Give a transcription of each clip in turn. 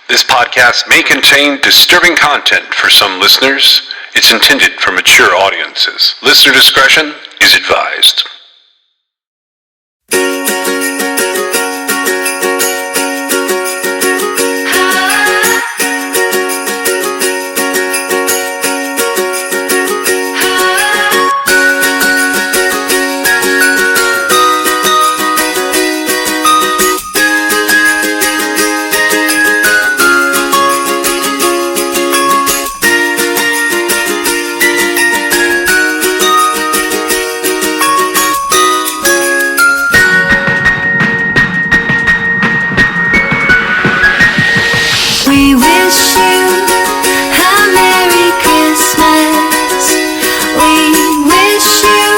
This podcast may contain disturbing content for some listeners. It's intended for mature audiences. Listener discretion is advised. We wish you a Merry Christmas. We wish you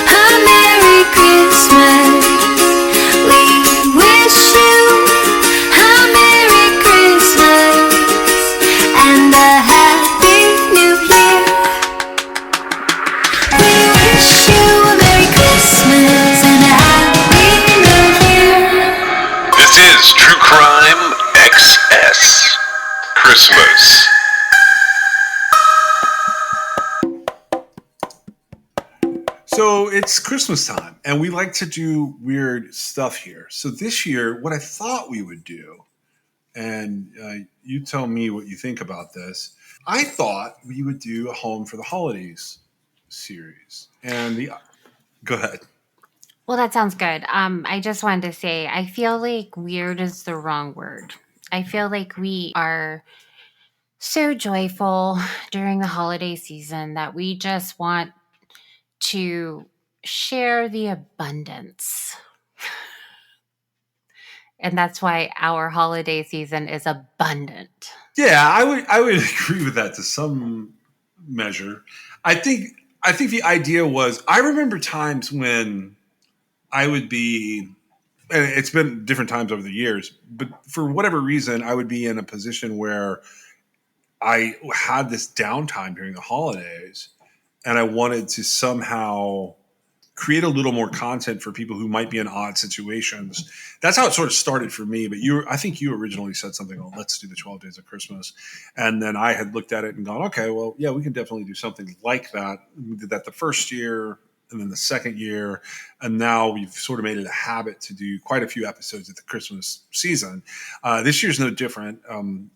a Merry Christmas. We wish you a Merry Christmas and a Happy New Year. We wish you a Merry Christmas and a Happy New Year. This is True Crime XS Christmas. So it's Christmas time, and we like to do weird stuff here. So this year, what I thought we would do, and you tell me what you think about this, I thought we would do a Home for the Holidays series. Go ahead. Well, that sounds good. I just wanted to say, I feel like weird is the wrong word. I feel like we are so joyful during the holiday season that we just want to share the abundance. And that's why our holiday season is abundant. Yeah, I would agree with that to some measure. I think the idea was I remember times when I would be, and it's been different times over the years, but for whatever reason, I would be in a position where I had this downtime during the holidays, and I wanted to somehow create a little more content for people who might be in odd situations. That's how it sort of started for me. But I think you originally said something, oh, let's do the 12 Days of Christmas. And then I had looked at it and gone, okay, well, yeah, we can definitely do something like that. We did that the first year and then the second year. And now we've sort of made it a habit to do quite a few episodes at the Christmas season. This year's no different. And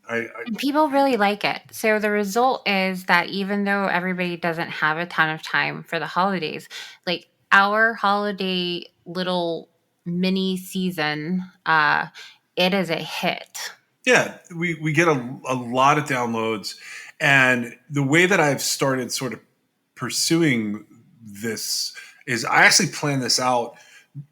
people really like it. So the result is that even though everybody doesn't have a ton of time for the holidays, like our holiday little mini season, it is a hit. Yeah, we get a lot of downloads. And the way that I've started sort of pursuing this is I actually plan this out,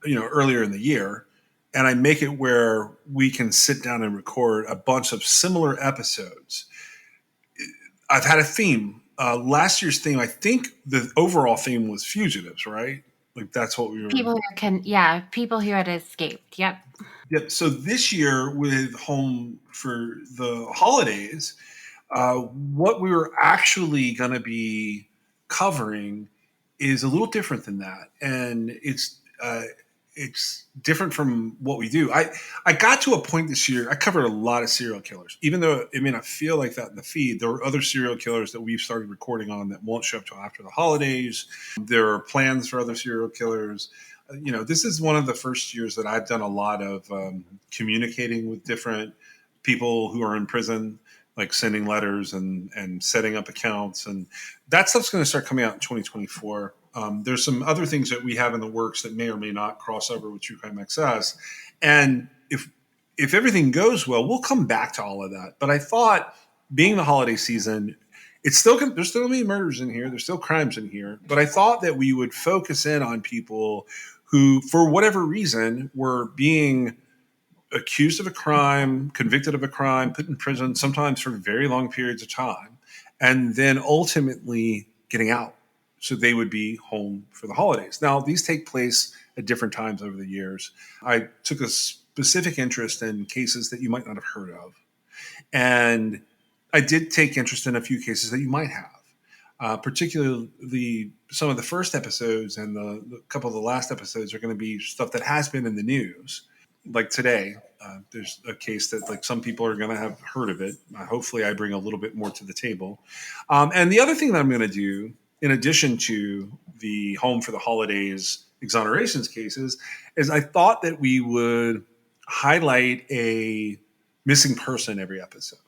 earlier in the year, and I make it where we can sit down and record a bunch of similar episodes. I've had a theme. Last year's theme, I think the overall theme was fugitives, right? Like that's what we were. People who had escaped. Yep. Yep. So this year with Home for the Holidays, what we were actually going to be covering is a little different than that, and it's different from what we do. I got to a point this year. I covered a lot of serial killers, even though it may not feel like that in the feed. There are other serial killers that we've started recording on that won't show up till after the holidays. There are plans for other serial killers. This is one of the first years that I've done a lot of communicating with different people who are in prison, like sending letters and setting up accounts. And that stuff's going to start coming out in 2024. There's some other things that we have in the works that may or may not cross over with True Crime XS. And if everything goes well, we'll come back to all of that. But I thought, being the holiday season, there's still going to be murders in here. There's still crimes in here. But I thought that we would focus in on people who, for whatever reason, were being accused of a crime, convicted of a crime, put in prison, sometimes for very long periods of time, and then ultimately getting out. So they would be home for the holidays. Now, these take place at different times over the years. I took a specific interest in cases that you might not have heard of. And I did take interest in a few cases that you might have. Particularly some of the first episodes and the couple of the last episodes are going to be stuff that has been in the news. Like today, There's a case that like some people are going to have heard of it. Hopefully, I bring a little bit more to the table. And the other thing that I'm going to do, in addition to the Home for the Holidays exonerations cases, is I thought that we would highlight a missing person every episode.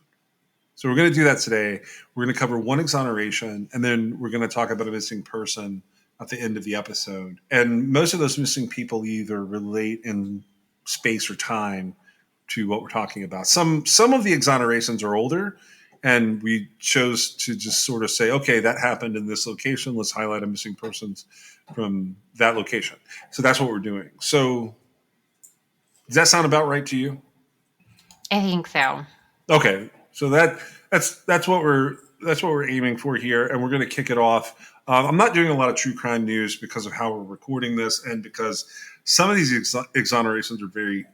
So we're going to do that today. We're going to cover one exoneration, and then we're going to talk about a missing person at the end of the episode. And most of those missing people either relate in space or time to what we're talking about. Some of the exonerations are older, and we chose to just sort of say, okay, that happened in this location. Let's highlight a missing persons from that location. So that's what we're doing. So does that sound about right to you? I think so. Okay, so that's what we're aiming for here, and we're going to kick it off. I'm not doing a lot of true crime news because of how we're recording this, and because some of these exonerations are very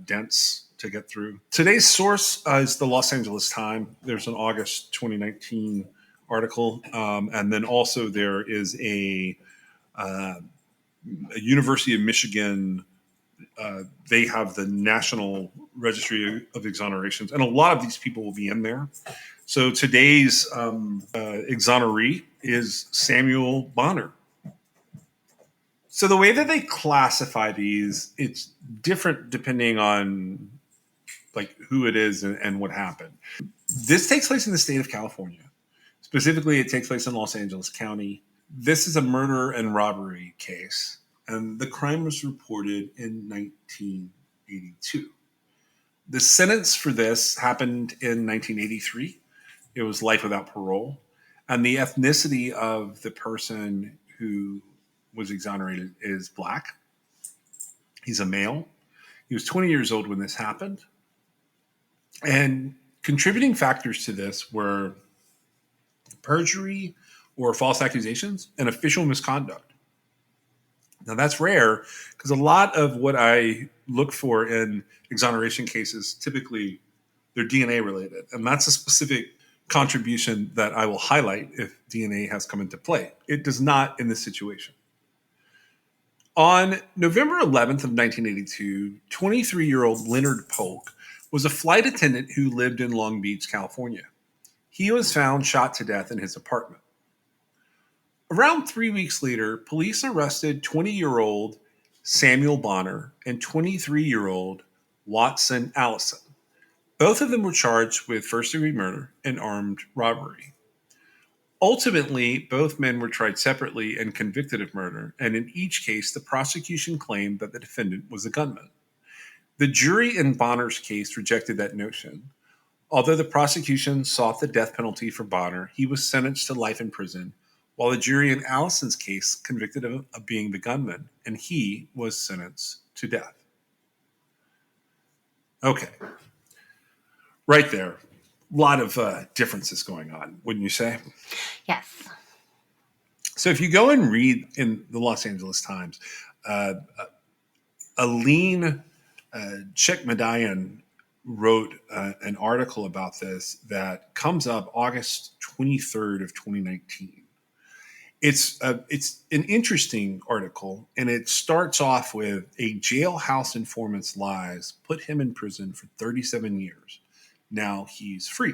dense to get through. Today's source is the Los Angeles Times. There's an August 2019 article, and then also there is a University of Michigan. They have the National Registry of Exonerations, and a lot of these people will be in there. So today's exoneree is Samuel Bonner. So the way that they classify these, it's different depending on like who it is and what happened. This takes place in the state of California. Specifically, it takes place in Los Angeles County. This is a murder and robbery case, and the crime was reported in 1982. The sentence for this happened in 1983. It was life without parole. And the ethnicity of the person who was exonerated is black. He's a male. He was 20 years old when this happened. And contributing factors to this were perjury or false accusations and official misconduct. Now, that's rare because a lot of what I look for in exoneration cases, typically they're DNA related. And that's a specific contribution that I will highlight if DNA has come into play. It does not in this situation. On November 11th of 1982, 23-year-old Leonard Polk was a flight attendant who lived in Long Beach, California. He was found shot to death in his apartment. Around 3 weeks later, police arrested 20-year-old Samuel Bonner and 23-year-old Watson Allison. Both of them were charged with first-degree murder and armed robbery. Ultimately, both men were tried separately and convicted of murder, and in each case, the prosecution claimed that the defendant was a gunman. The jury in Bonner's case rejected that notion. Although the prosecution sought the death penalty for Bonner, he was sentenced to life in prison, while the jury in Allison's case convicted him of being the gunman, and he was sentenced to death. Okay. Right there. A lot of differences going on, wouldn't you say? Yes. So if you go and read in the Los Angeles Times, Aline Chekmedian wrote an article about this that comes up August 23rd of 2019. It's an interesting article, and it starts off with a jailhouse informant's lies put him in prison for 37 years. Now he's free.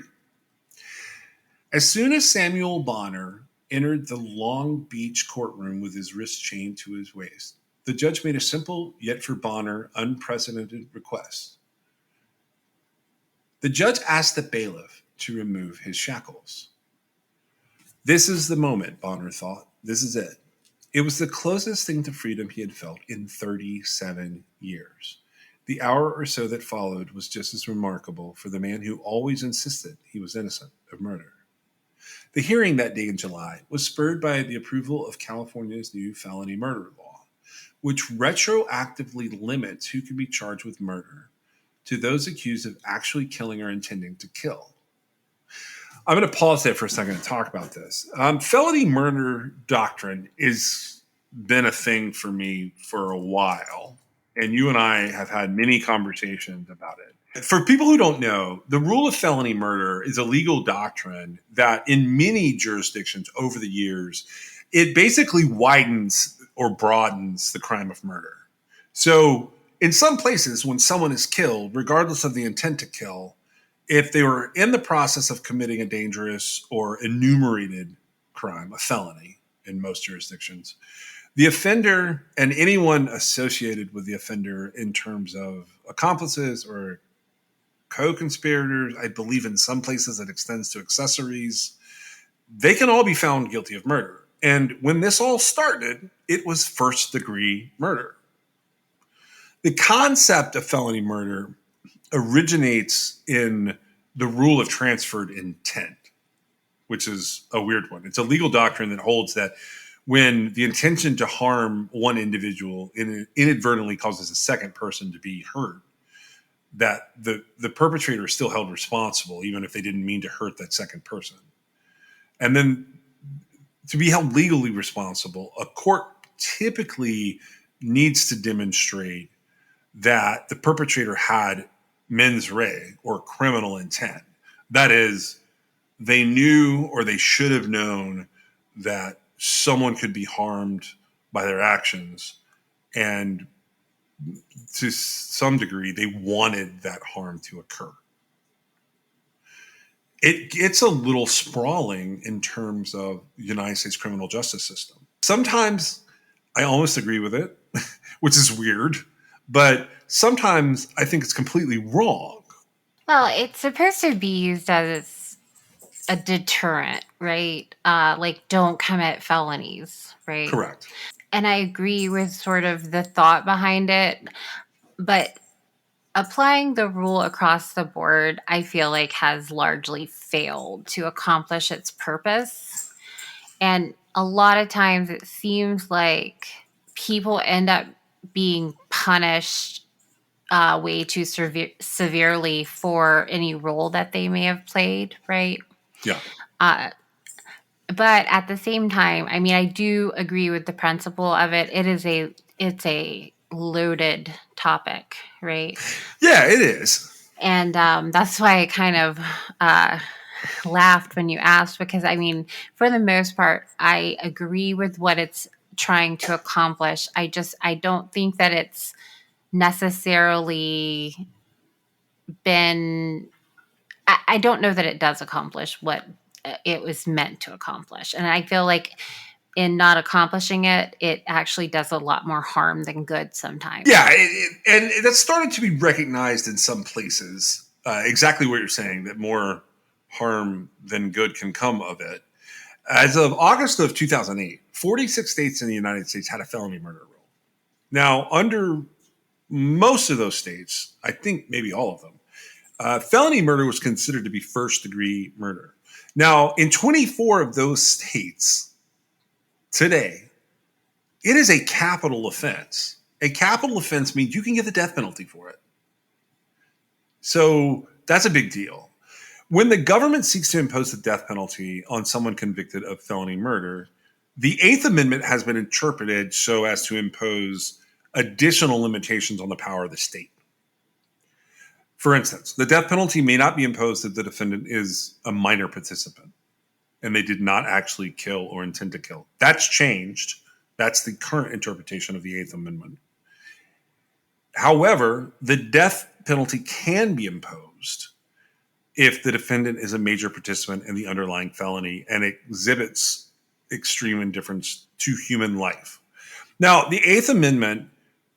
As soon as Samuel Bonner entered the Long Beach courtroom with his wrist chained to his waist, the judge made a simple, yet for Bonner, unprecedented request. The judge asked the bailiff to remove his shackles. This is the moment, Bonner thought. This is it. It was the closest thing to freedom he had felt in 37 years. The hour or so that followed was just as remarkable for the man who always insisted he was innocent of murder. The hearing that day in July was spurred by the approval of California's new felony murder law, which retroactively limits who can be charged with murder to those accused of actually killing or intending to kill. I'm going to pause there for a second and talk about this. Felony murder doctrine has been a thing for me for a while, and you and I have had many conversations about it. For people who don't know, the rule of felony murder is a legal doctrine that in many jurisdictions over the years, it basically widens or broadens the crime of murder. So In some places, when someone is killed, regardless of the intent to kill, if they were in the process of committing a dangerous or enumerated crime, a felony in most jurisdictions, the offender and anyone associated with the offender in terms of accomplices or co-conspirators, I believe in some places it extends to accessories, they can all be found guilty of murder. And when this all started, it was first-degree murder. The concept of felony murder originates in the rule of transferred intent, which is a weird one. It's a legal doctrine that holds that when the intention to harm one individual inadvertently causes a second person to be hurt, that the perpetrator is still held responsible, even if they didn't mean to hurt that second person. And then to be held legally responsible, a court typically needs to demonstrate that the perpetrator had mens rea, or criminal intent. That is, they knew or they should have known that someone could be harmed by their actions, and to some degree, they wanted that harm to occur. It gets a little sprawling in terms of the United States criminal justice system. Sometimes I almost agree with it, which is weird, but sometimes I think it's completely wrong. Well, it's supposed to be used as a deterrent, right? Like, don't commit felonies, right? Correct. And I agree with sort of the thought behind it, but applying the rule across the board, I feel like has largely failed to accomplish its purpose. And a lot of times it seems like people end up being punished way too severely for any role that they may have played, right? Yeah. But at the same time, I mean, I do agree with the principle of it. It's a loaded topic, right? Yeah, it is. And that's why I kind of laughed when you asked, because I mean, for the most part, I agree with what it's trying to accomplish. I don't think that it's necessarily been, I don't know that it does accomplish what it was meant to accomplish. And I feel like in not accomplishing it, it actually does a lot more harm than good sometimes. Yeah, and that's started to be recognized in some places. Exactly what you're saying, that more harm than good can come of it. As of August of 2008, 46 states in the United States had a felony murder rule. Now, under most of those states, I think maybe all of them, felony murder was considered to be first-degree murder. Now, in 24 of those states today, it is a capital offense. A capital offense means you can get the death penalty for it. So that's a big deal. When the government seeks to impose the death penalty on someone convicted of felony murder, the Eighth Amendment has been interpreted so as to impose additional limitations on the power of the state. For instance, the death penalty may not be imposed if the defendant is a minor participant and they did not actually kill or intend to kill. That's changed. That's the current interpretation of the Eighth Amendment. However, the death penalty can be imposed if the defendant is a major participant in the underlying felony and exhibits extreme indifference to human life. Now, the Eighth Amendment,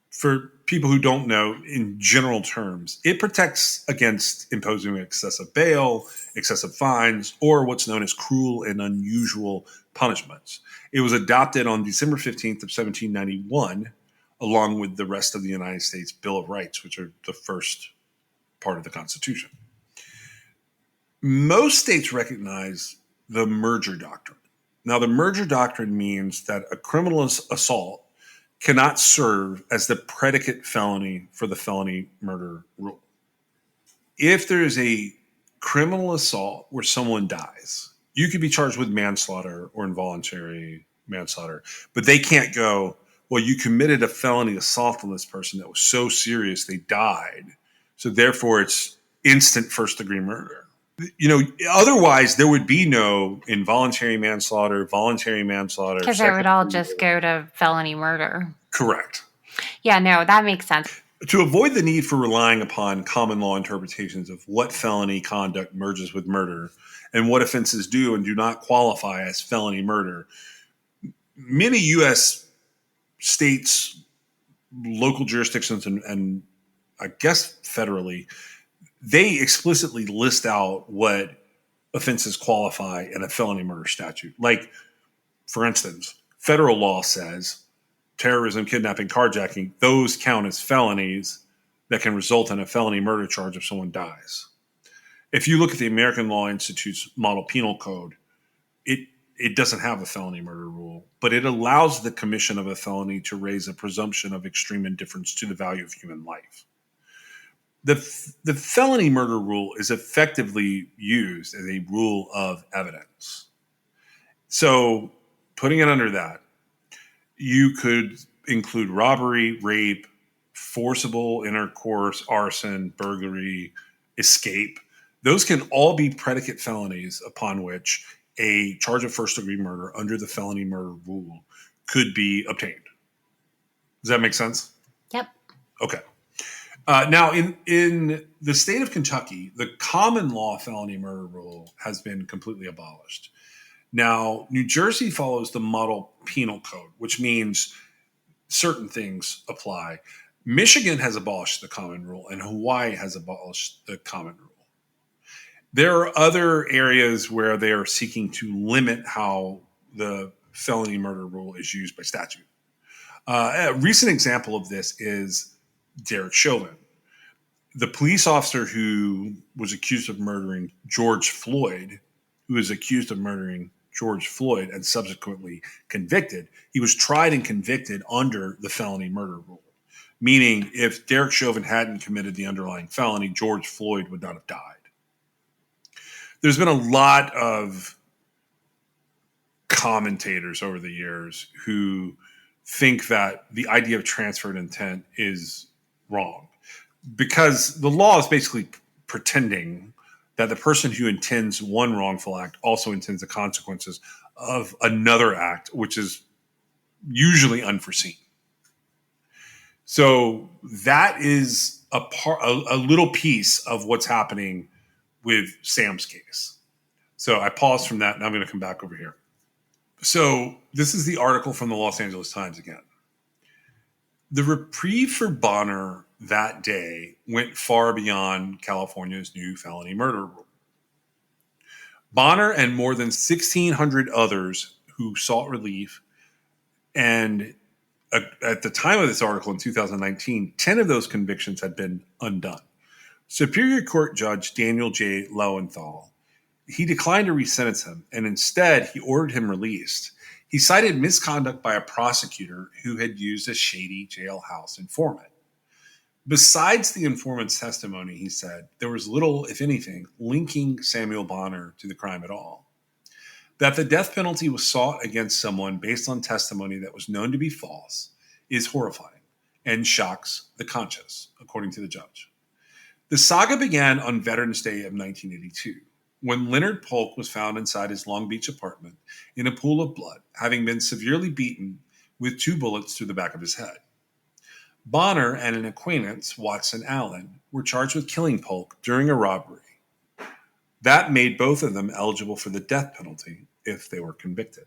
for people who don't know, in general terms, it protects against imposing excessive bail, excessive fines, or what's known as cruel and unusual punishments. It was adopted on December 15th of 1791, along with the rest of the United States Bill of Rights, which are the first part of the Constitution. Most states recognize the merger doctrine. Now, the merger doctrine means that a criminal assault cannot serve as the predicate felony for the felony murder rule. If there is a criminal assault where someone dies, you could be charged with manslaughter or involuntary manslaughter, but they can't go, well, you committed a felony assault on this person that was so serious they died, so therefore it's instant first-degree murder. You know, otherwise there would be no involuntary manslaughter, voluntary manslaughter. Because it would all just go to felony murder. Correct. Yeah, no, that makes sense. To avoid the need for relying upon common law interpretations of what felony conduct merges with murder and what offenses do and do not qualify as felony murder, many U.S. states, local jurisdictions, and I guess federally, they explicitly list out what offenses qualify in a felony murder statute. Like, for instance, federal law says terrorism, kidnapping, carjacking, those count as felonies that can result in a felony murder charge if someone dies. If you look at the American Law Institute's model penal code, it doesn't have a felony murder rule, but it allows the commission of a felony to raise a presumption of extreme indifference to the value of human life. The felony murder rule is effectively used as a rule of evidence. So, putting it under that, you could include robbery, rape, forcible intercourse, arson, burglary, escape. Those can all be predicate felonies upon which a charge of first degree murder under the felony murder rule could be obtained. Does that make sense? Yep. Okay. Now, in the state of Kentucky, the common law felony murder rule has been completely abolished. Now, New Jersey follows the model penal code, which means certain things apply. Michigan has abolished the common rule, and Hawaii has abolished the common rule. There are other areas where they are seeking to limit how the felony murder rule is used by statute. A recent example of this is Derek Chauvin, the police officer who was accused of murdering George Floyd, who is accused of murdering George Floyd and subsequently convicted. He was tried and convicted under the felony murder rule, meaning if Derek Chauvin hadn't committed the underlying felony, George Floyd would not have died. There's been a lot of commentators over the years who think that the idea of transferred intent is wrong because the law is basically pretending that the person who intends one wrongful act also intends the consequences of another act, which is usually unforeseen. So that is a little piece of what's happening with Sam's case. So I paused from that, and I'm going to come back over here. So this is the article from the Los Angeles Times again. The reprieve for Bonner that day went far beyond California's new felony murder rule. Bonner and more than 1,600 others who sought relief, and at the time of this article in 2019, 10 of those convictions had been undone. Superior Court Judge Daniel J. Lowenthal, he declined to resentence him, and instead he ordered him released. He cited misconduct by a prosecutor who had used a shady jailhouse informant. Besides the informant's testimony, he said, there was little, if anything, linking Samuel Bonner to the crime at all. That the death penalty was sought against someone based on testimony that was known to be false is horrifying and shocks the conscience, according to the judge. The saga began on Veterans Day of 1982, when Leonard Polk was found inside his Long Beach apartment in a pool of blood, having been severely beaten with 2 bullets through the back of his head. Bonner and an acquaintance, Watson Allen, were charged with killing Polk during a robbery. That made both of them eligible for the death penalty if they were convicted.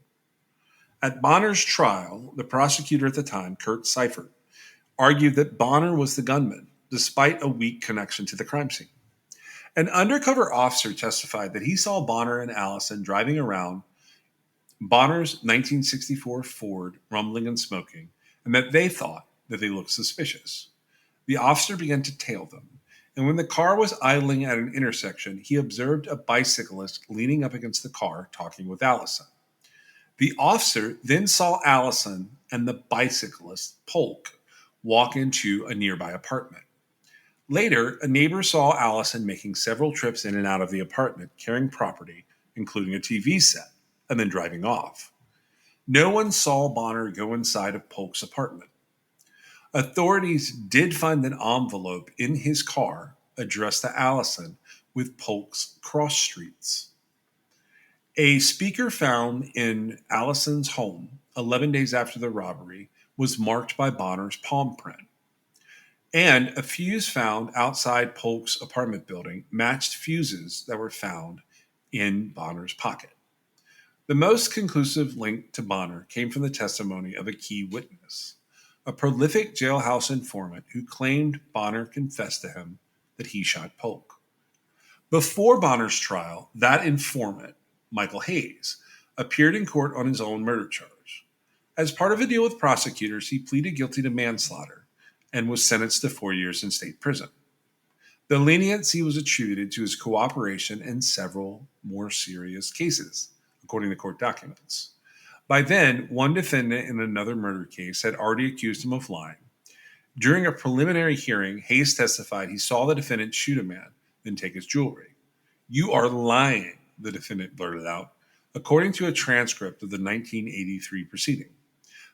At Bonner's trial, the prosecutor at the time, Kurt Seifert, argued that Bonner was the gunman, despite a weak connection to the crime scene. An undercover officer testified that he saw Bonner and Allison driving around Bonner's 1964 Ford, rumbling and smoking, and that they thought that they looked suspicious. The officer began to tail them, and when the car was idling at an intersection, he observed a bicyclist leaning up against the car talking with Allison. The officer then saw Allison and the bicyclist, Polk, walk into a nearby apartment. Later, a neighbor saw Allison making several trips in and out of the apartment, carrying property, including a TV set, and then driving off. No one saw Bonner go inside of Polk's apartment. Authorities did find an envelope in his car addressed to Allison with Polk's cross streets. A speaker found in Allison's home 11 days after the robbery was marked by Bonner's palm print. And a fuse found outside Polk's apartment building matched fuses that were found in Bonner's pocket. The most conclusive link to Bonner came from the testimony of a key witness, a prolific jailhouse informant who claimed Bonner confessed to him that he shot Polk. Before Bonner's trial, that informant, Michael Hayes, appeared in court on his own murder charge. As part of a deal with prosecutors, he pleaded guilty to manslaughter and was sentenced to 4 years in state prison. The leniency was attributed to his cooperation in several more serious cases, according to court documents. By then, one defendant in another murder case had already accused him of lying. During a preliminary hearing, Hayes testified he saw the defendant shoot a man, then take his jewelry. "You are lying," the defendant blurted out, according to a transcript of the 1983 proceeding.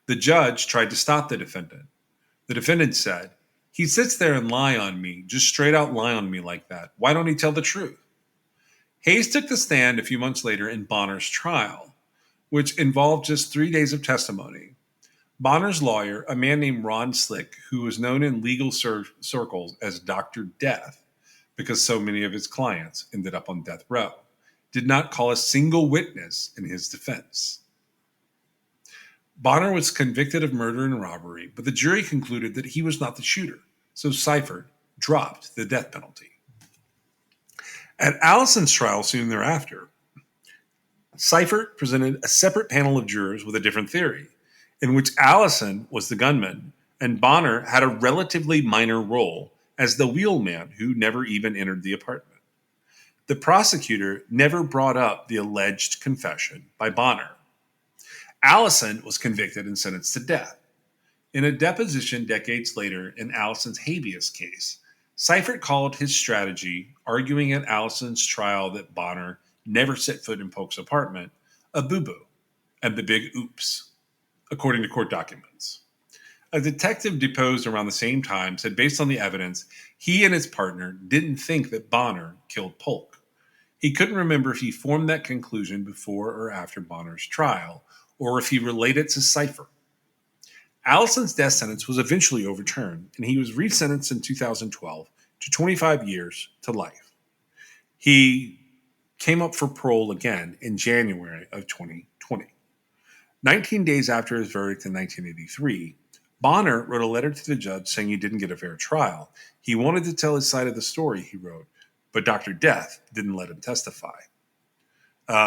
The judge tried to stop the defendant. The defendant said, "He sits there and lie on me, just straight out lie on me like that. Why don't he tell the truth?" Hayes took the stand a few months later in Bonner's trial, which involved just 3 days of testimony. Bonner's lawyer, a man named Ron Slick, who was known in legal circles as Dr. Death, because so many of his clients ended up on death row, did not call a single witness in his defense. Bonner was convicted of murder and robbery, but the jury concluded that he was not the shooter, so Seifert dropped the death penalty. At Allison's trial soon thereafter, Seifert presented a separate panel of jurors with a different theory, in which Allison was the gunman and Bonner had a relatively minor role as the wheelman who never even entered the apartment. The prosecutor never brought up the alleged confession by Bonner. Allison was convicted and sentenced to death. In a deposition decades later in Allison's habeas case, Seifert called his strategy, arguing at Allison's trial that Bonner never set foot in Polk's apartment, a boo-boo, and the big oops, according to court documents. A detective deposed around the same time said based on the evidence, he and his partner didn't think that Bonner killed Polk. He couldn't remember if he formed that conclusion before or after Bonner's trial, or if he related to Seifert. Allison's death sentence was eventually overturned, and he was resentenced in 2012 to 25 years to life. He came up for parole again in January of 2020. 19 days after his verdict in 1983, Bonner wrote a letter to the judge saying he didn't get a fair trial. He wanted to tell his side of the story, he wrote, but Dr. Death didn't let him testify.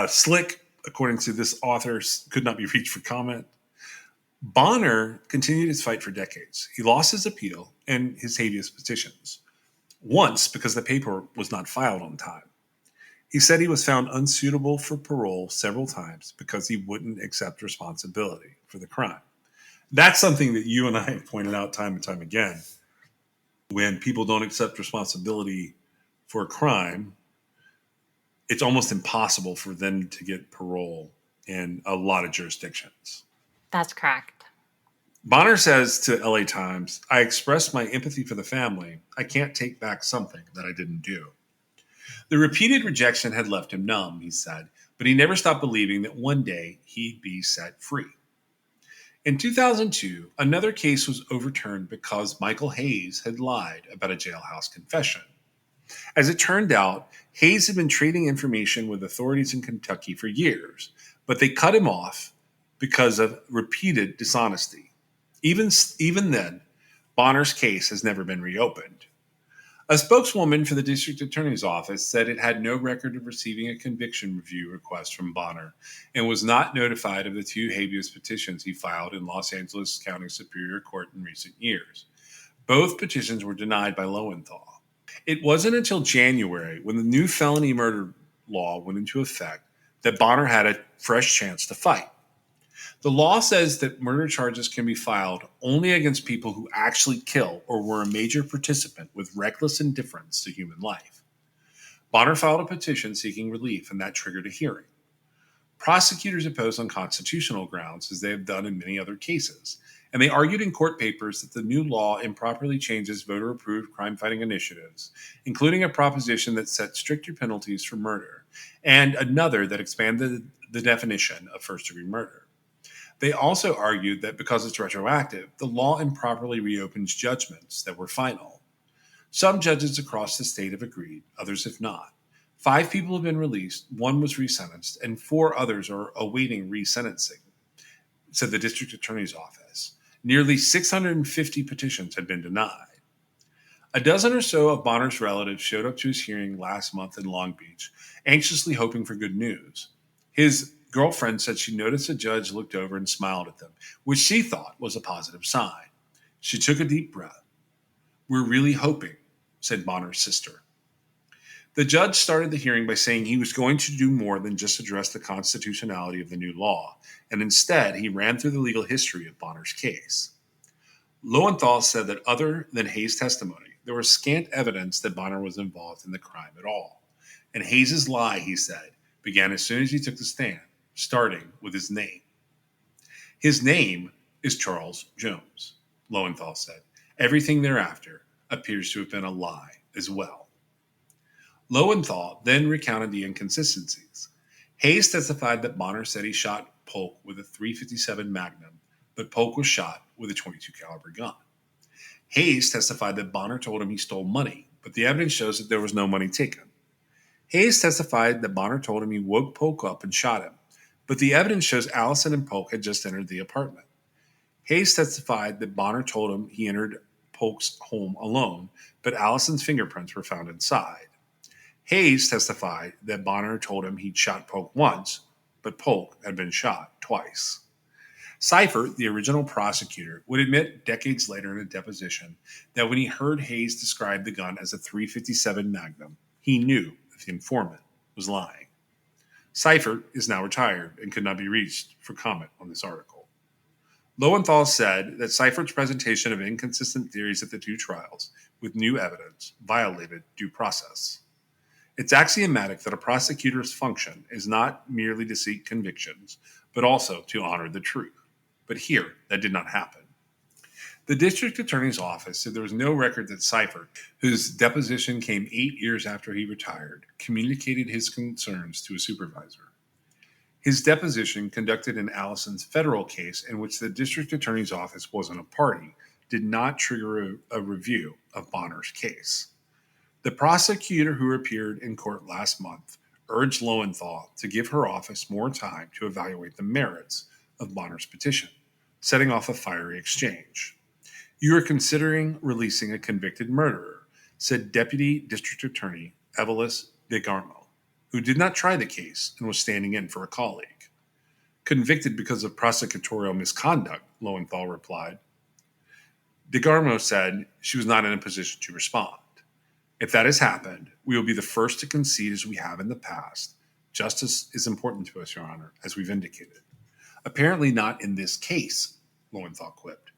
Slick, according to this author, could not be reached for comment. Bonner continued his fight for decades. He lost his appeal and his habeas petitions. Once, because the paper was not filed on time. He said he was found unsuitable for parole several times because he wouldn't accept responsibility for the crime. That's something that you and I have pointed out time and time again. When people don't accept responsibility for a crime, it's almost impossible for them to get parole in a lot of jurisdictions. That's correct. Bonner says to LA Times, "I expressed my empathy for the family. I can't take back something that I didn't do." The repeated rejection had left him numb, he said, but he never stopped believing that one day he'd be set free. In 2002, another case was overturned because Michael Hayes had lied about a jailhouse confession. As it turned out, Hayes had been trading information with authorities in Kentucky for years, but they cut him off because of repeated dishonesty. Even then, Bonner's case has never been reopened. A spokeswoman for the district attorney's office said it had no record of receiving a conviction review request from Bonner and was not notified of the 2 habeas petitions he filed in Los Angeles County Superior Court in recent years. Both petitions were denied by Lowenthal. It wasn't until January, when the new felony murder law went into effect, that Bonner had a fresh chance to fight. The law says that murder charges can be filed only against people who actually kill or were a major participant with reckless indifference to human life. Bonner filed a petition seeking relief, and that triggered a hearing. Prosecutors opposed on constitutional grounds, as they have done in many other cases, and they argued in court papers that the new law improperly changes voter-approved crime-fighting initiatives, including a proposition that set stricter penalties for murder, and another that expanded the definition of first-degree murder. They also argued that because it's retroactive, the law improperly reopens judgments that were final. Some judges across the state have agreed, others have not. 5 people have been released, 1 was resentenced, and 4 others are awaiting resentencing, said the district attorney's office. Nearly 650 petitions had been denied. A dozen or so of Bonner's relatives showed up to his hearing last month in Long Beach, anxiously hoping for good news. His girlfriend said she noticed the judge looked over and smiled at them, which she thought was a positive sign. She took a deep breath. "We're really hoping," said Bonner's sister. The judge started the hearing by saying he was going to do more than just address the constitutionality of the new law, and instead he ran through the legal history of Bonner's case. Lowenthal said that other than Hayes' testimony, there was scant evidence that Bonner was involved in the crime at all. And Hayes' lie, he said, began as soon as he took the stand, starting with his name. "His name is Charles Jones," Lowenthal said. "Everything thereafter appears to have been a lie as well." Lowenthal then recounted the inconsistencies. Hayes testified that Bonner said he shot Polk with a .357 Magnum, but Polk was shot with a .22 caliber gun. Hayes testified that Bonner told him he stole money, but the evidence shows that there was no money taken. Hayes testified that Bonner told him he woke Polk up and shot him, but the evidence shows Allison and Polk had just entered the apartment. Hayes testified that Bonner told him he entered Polk's home alone, but Allison's fingerprints were found inside. Hayes testified that Bonner told him he'd shot Polk once, but Polk had been shot twice. Seifert, the original prosecutor, would admit decades later in a deposition that when he heard Hayes describe the gun as a .357 Magnum, he knew that the informant was lying. Seifert is now retired and could not be reached for comment on this article. Lowenthal said that Seifert's presentation of inconsistent theories at the 2 trials, with new evidence, violated due process. It's axiomatic that a prosecutor's function is not merely to seek convictions, but also to honor the truth. But here, that did not happen. The district attorney's office said there was no record that Seifert, whose deposition came 8 years after he retired, communicated his concerns to a supervisor. His deposition, conducted in Allison's federal case in which the district attorney's office wasn't a party, did not trigger a review of Bonner's case. The prosecutor who appeared in court last month urged Lowenthal to give her office more time to evaluate the merits of Bonner's petition, setting off a fiery exchange. "You are considering releasing a convicted murderer," said Deputy District Attorney Evelis DeGarmo, who did not try the case and was standing in for a colleague. "Convicted because of prosecutorial misconduct," Lowenthal replied. DeGarmo said she was not in a position to respond. "If that has happened, we will be the first to concede as we have in the past. Justice is important to us, Your Honor, as we've indicated." "Apparently not in this case," Lowenthal quipped.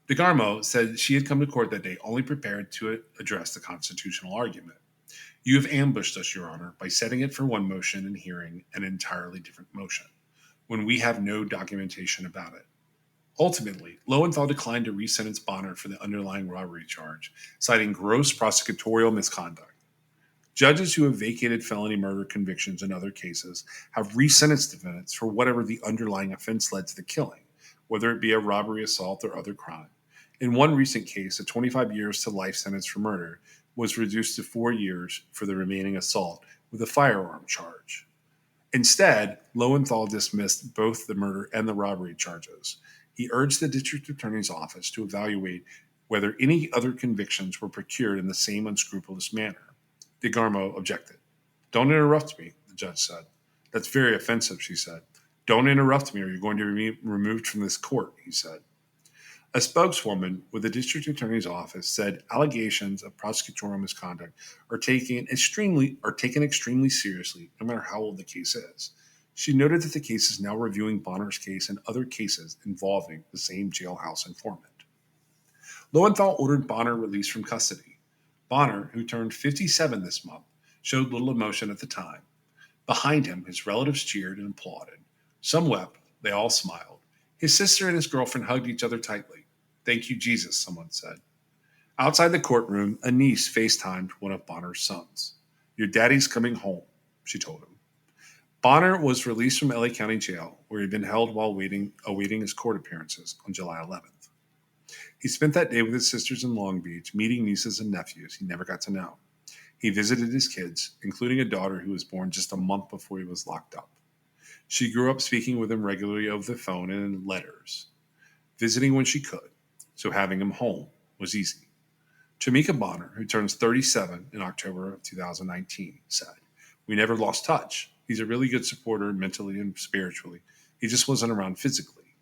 DeGarmo said she had come to court that day only prepared to address the constitutional argument. "You have ambushed us, Your Honor, by setting it for one motion and hearing an entirely different motion, when we have no documentation about it." Ultimately, Lowenthal declined to re-sentence Bonner for the underlying robbery charge, citing gross prosecutorial misconduct. Judges who have vacated felony murder convictions in other cases have re-sentenced defendants for whatever the underlying offense led to the killing, whether it be a robbery, assault, or other crime. In one recent case, a 25 years to life sentence for murder was reduced to 4 years for the remaining assault with a firearm charge. Instead, Lowenthal dismissed both the murder and the robbery charges. He urged the district attorney's office to evaluate whether any other convictions were procured in the same unscrupulous manner. DeGarmo objected. "Don't interrupt me," the judge said. "That's very offensive," she said. "Don't interrupt me or you're going to be removed from this court," he said. A spokeswoman with the district attorney's office said allegations of prosecutorial misconduct are taken extremely seriously, no matter how old the case is. She noted that the case is now reviewing Bonner's case and other cases involving the same jailhouse informant. Lowenthal ordered Bonner released from custody. Bonner, who turned 57 this month, showed little emotion at the time. Behind him, his relatives cheered and applauded. Some wept, they all smiled. His sister and his girlfriend hugged each other tightly. "Thank you, Jesus," someone said. Outside the courtroom, a niece FaceTimed one of Bonner's sons. "Your daddy's coming home," she told him. Bonner was released from LA County Jail, where he'd been held while awaiting his court appearances on July 11th. He spent that day with his sisters in Long Beach, meeting nieces and nephews he never got to know. He visited his kids, including a daughter who was born just a month before he was locked up. She grew up speaking with him regularly over the phone and in letters, visiting when she could, so having him home was easy. Tamika Bonner, who turns 37 in October of 2019, said, "We never lost touch. He's a really good supporter mentally and spiritually. He just wasn't around physically."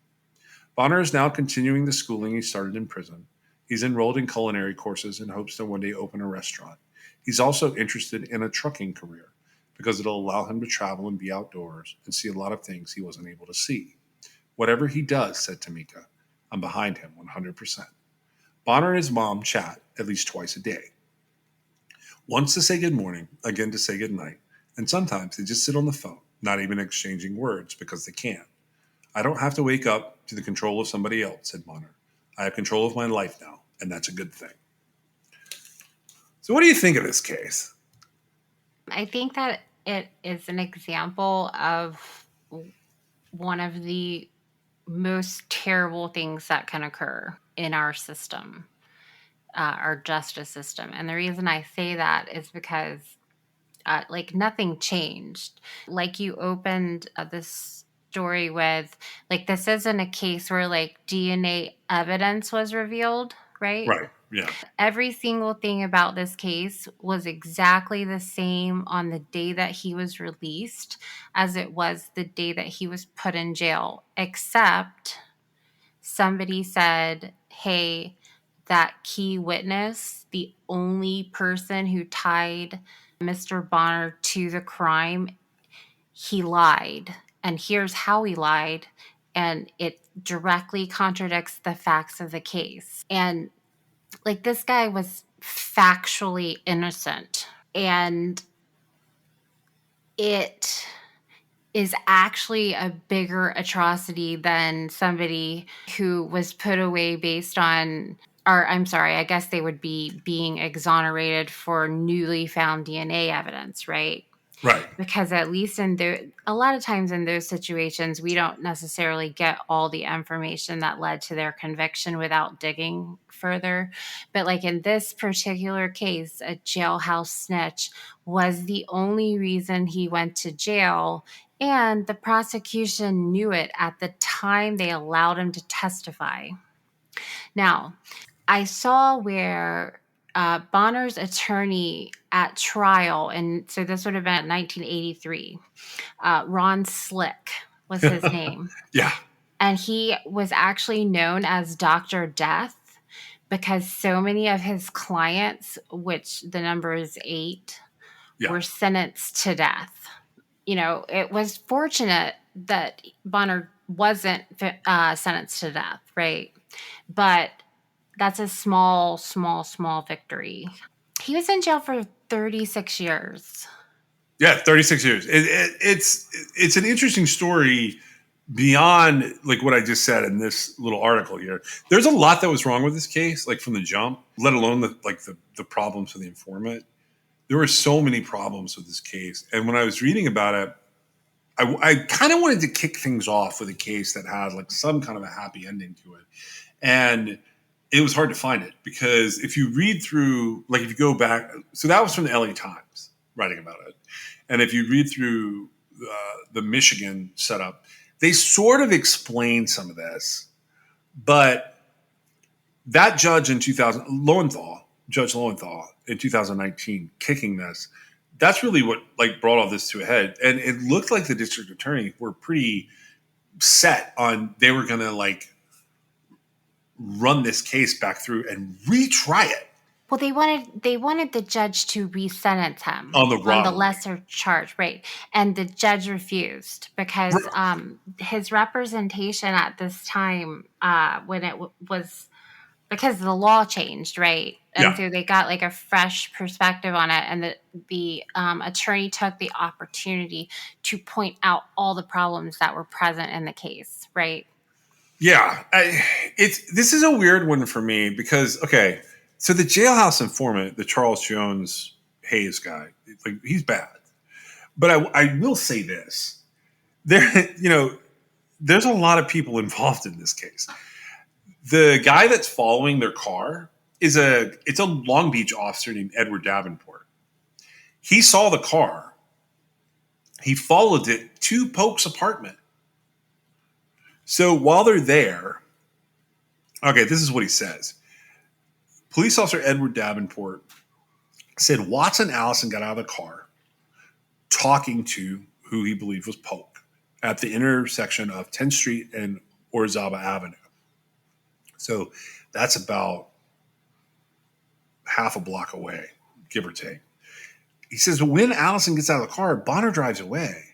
Bonner is now continuing the schooling he started in prison. He's enrolled in culinary courses and hopes to one day open a restaurant. He's also interested in a trucking career because it'll allow him to travel and be outdoors and see a lot of things he wasn't able to see. "Whatever he does," said Tamika, "I'm behind him 100%. Bonner and his mom chat at least twice a day. Once to say good morning, again to say good night, and sometimes they just sit on the phone, not even exchanging words because they can't. "I don't have to wake up to the control of somebody else," said Bonner. "I have control of my life now, and that's a good thing." So what do you think of this case? I think that it is an example of one of the most terrible things that can occur in our system, our justice system. And the reason I say that is because, like, nothing changed. Like, you opened this story with, like, this isn't a case where, like, DNA evidence was revealed, right? Right. Yeah. Every single thing about this case was exactly the same on the day that he was released as it was the day that he was put in jail, except somebody said, hey, that key witness, the only person who tied Mr. Bonner to the crime, he lied. And here's how he lied. And it directly contradicts the facts of the case. And like, this guy was factually innocent, and it is actually a bigger atrocity than somebody who was put away based on, or I'm sorry, I guess they would be being exonerated for newly found DNA evidence, right? Right. Because at least a lot of times in those situations, we don't necessarily get all the information that led to their conviction without digging further. But like in this particular case, a jailhouse snitch was the only reason he went to jail. And the prosecution knew it at the time they allowed him to testify. Now, I saw where Bonner's attorney at trial, and so this would have been 1983, Ron Slick was his name. Yeah. And he was actually known as Dr. Death because so many of his clients, which the number is 8, Yeah. were sentenced to death. You know, it was fortunate that Bonner wasn't sentenced to death, right? But that's a small victory. He was in jail for 36 years. Yeah, 36 years. It's an interesting story beyond like what I just said in this little article here. There's a lot that was wrong with this case, like from the jump, let alone the problems with the informant. There were so many problems with this case. And when I was reading about it, I kind of wanted to kick things off with a case that had like some kind of a happy ending to it. And it was hard to find it because if you read through, like if you go back, so that was from the LA Times writing about it. And if you read through the Michigan setup, they sort of explain some of this. But that judge in Judge Lowenthal in 2019, kicking this, that's really what like brought all this to a head. And it looked like the district attorney were pretty set on they were going to like run this case back through and retry it. Well, they wanted the judge to resentence him On the on the lesser charge, right? And the judge refused because his representation at this time, when it was because the law changed, right? And so they got like a fresh perspective on it, and the attorney took the opportunity to point out all the problems that were present in the case, right? Yeah, this is a weird one for me because okay, so the jailhouse informant, the Charles Jones Hayes guy, like he's bad, But I will say this: there's a lot of people involved in this case. The guy that's following their car it's a Long Beach officer named Edward Davenport. He saw the car. He followed it to Polk's apartment. So while they're there, okay, this is what he says. Police officer Edward Davenport said Watson Allison got out of the car talking to who he believed was Polk at the intersection of 10th Street and Orizaba Avenue. So that's about half a block away, give or take. He says when Allison gets out of the car, Bonner drives away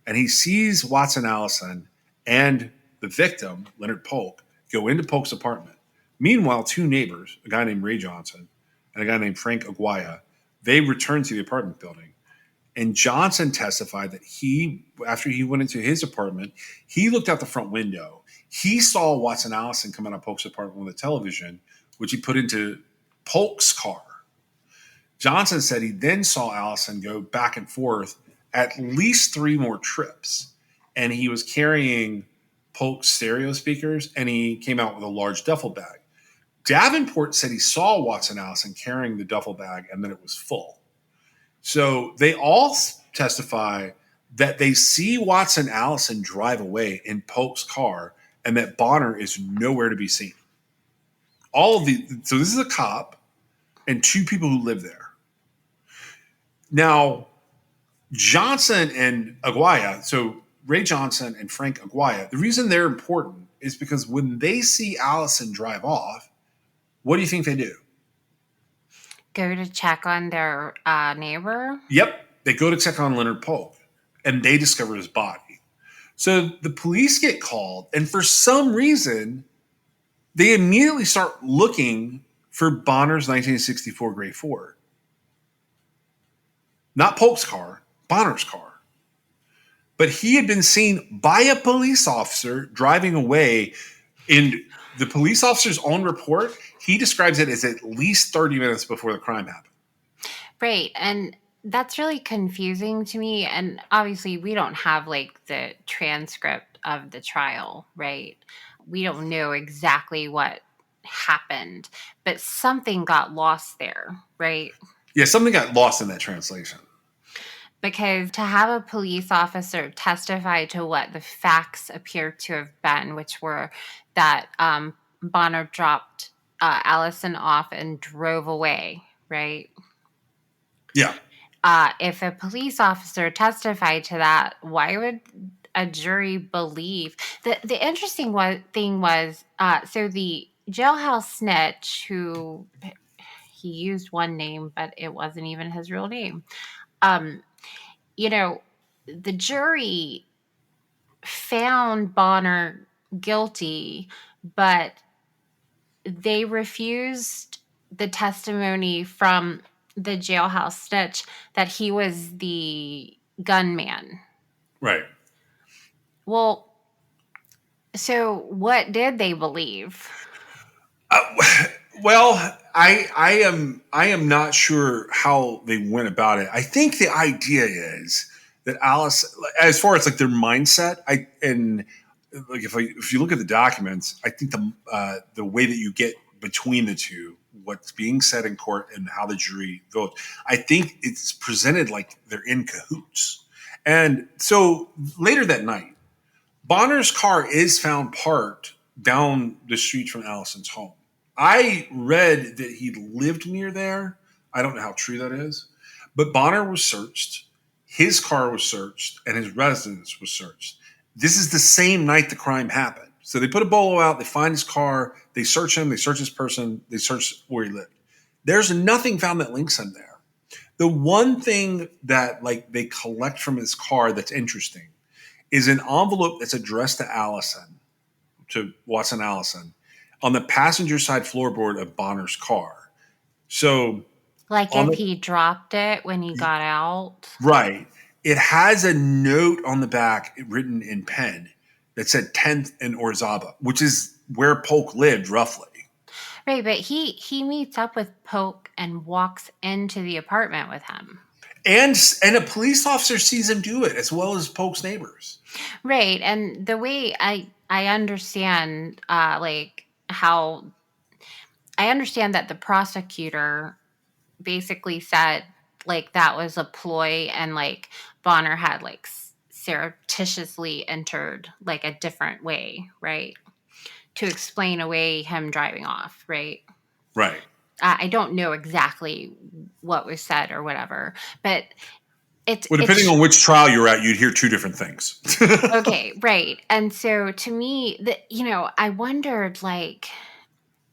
and he sees Watson Allison and the victim, Leonard Polk, go into Polk's apartment. Meanwhile, two neighbors, a guy named Ray Johnson and a guy named Frank Aguaya, they return to the apartment building. And Johnson testified that after he went into his apartment, he looked out the front window. He saw Watson Allison come out of Polk's apartment with a television, which he put into Polk's car. Johnson said he then saw Allison go back and forth at least 3 more trips. And he was carrying Polk's stereo speakers, and he came out with a large duffel bag. Davenport said he saw Watson Allison carrying the duffel bag and that it was full. So they all testify that they see Watson Allison drive away in Polk's car and that Bonner is nowhere to be seen. So this is a cop and 2 people who live there. Now, Johnson and Aguaya, so Ray Johnson and Frank Aguaya, the reason they're important is because when they see Allison drive off, what do you think they do? Go to check on their neighbor? Yep. They go to check on Leonard Polk, and they discover his body. So the police get called, and for some reason, they immediately start looking for Bonner's 1964 Gray Ford. Not Polk's car, Bonner's car. But he had been seen by a police officer driving away. In the police officer's own report, he describes it as at least 30 minutes before the crime happened. Right. And that's really confusing to me. And obviously, we don't have like the transcript of the trial, right? We don't know exactly what happened, but something got lost there, right? Yeah, something got lost in that translation. Because to have a police officer testify to what the facts appear to have been, which were that Bonner dropped Allison off and drove away, right? Yeah. If a police officer testified to that, why would a jury believe? The interesting thing was, so the jailhouse snitch, who he used one name, but it wasn't even his real name. The jury found Bonner guilty, but they refused the testimony from the jailhouse snitch that he was the gunman. Right. Well, so what did they believe? Well, I am not sure how they went about it. I think the idea is that Alice, as far as like their mindset, if you look at the documents, I think the way that you get between the two, what's being said in court and how the jury votes, I think it's presented like they're in cahoots. And so later that night, Bonner's car is found parked down the street from Allison's home. I read that he lived near there. I don't know how true that is. But Bonner was searched. His car was searched. And his residence was searched. This is the same night the crime happened. So they put a bolo out. They find his car. They search him. They search his person. They search where he lived. There's nothing found that links him there. The one thing that they collect from his car that's interesting is an envelope that's addressed to Watson Allison, on the passenger side floorboard of Bonner's car. So, like if he dropped it when he got out? Right. It has a note on the back written in pen that said 10th and Orizaba, which is where Polk lived roughly. Right, but he meets up with Polk and walks into the apartment with him. and a police officer sees him do it as well as Polk's neighbors. Right. And the way I understand like how I understand that the prosecutor basically said like that was a ploy and like Bonner had like surreptitiously entered like a different way, right? To explain away him driving off, right? Right. I don't know exactly what was said or whatever, but Well, depending on which trial you're at, you'd hear two different things. okay, right. And so to me, I wondered like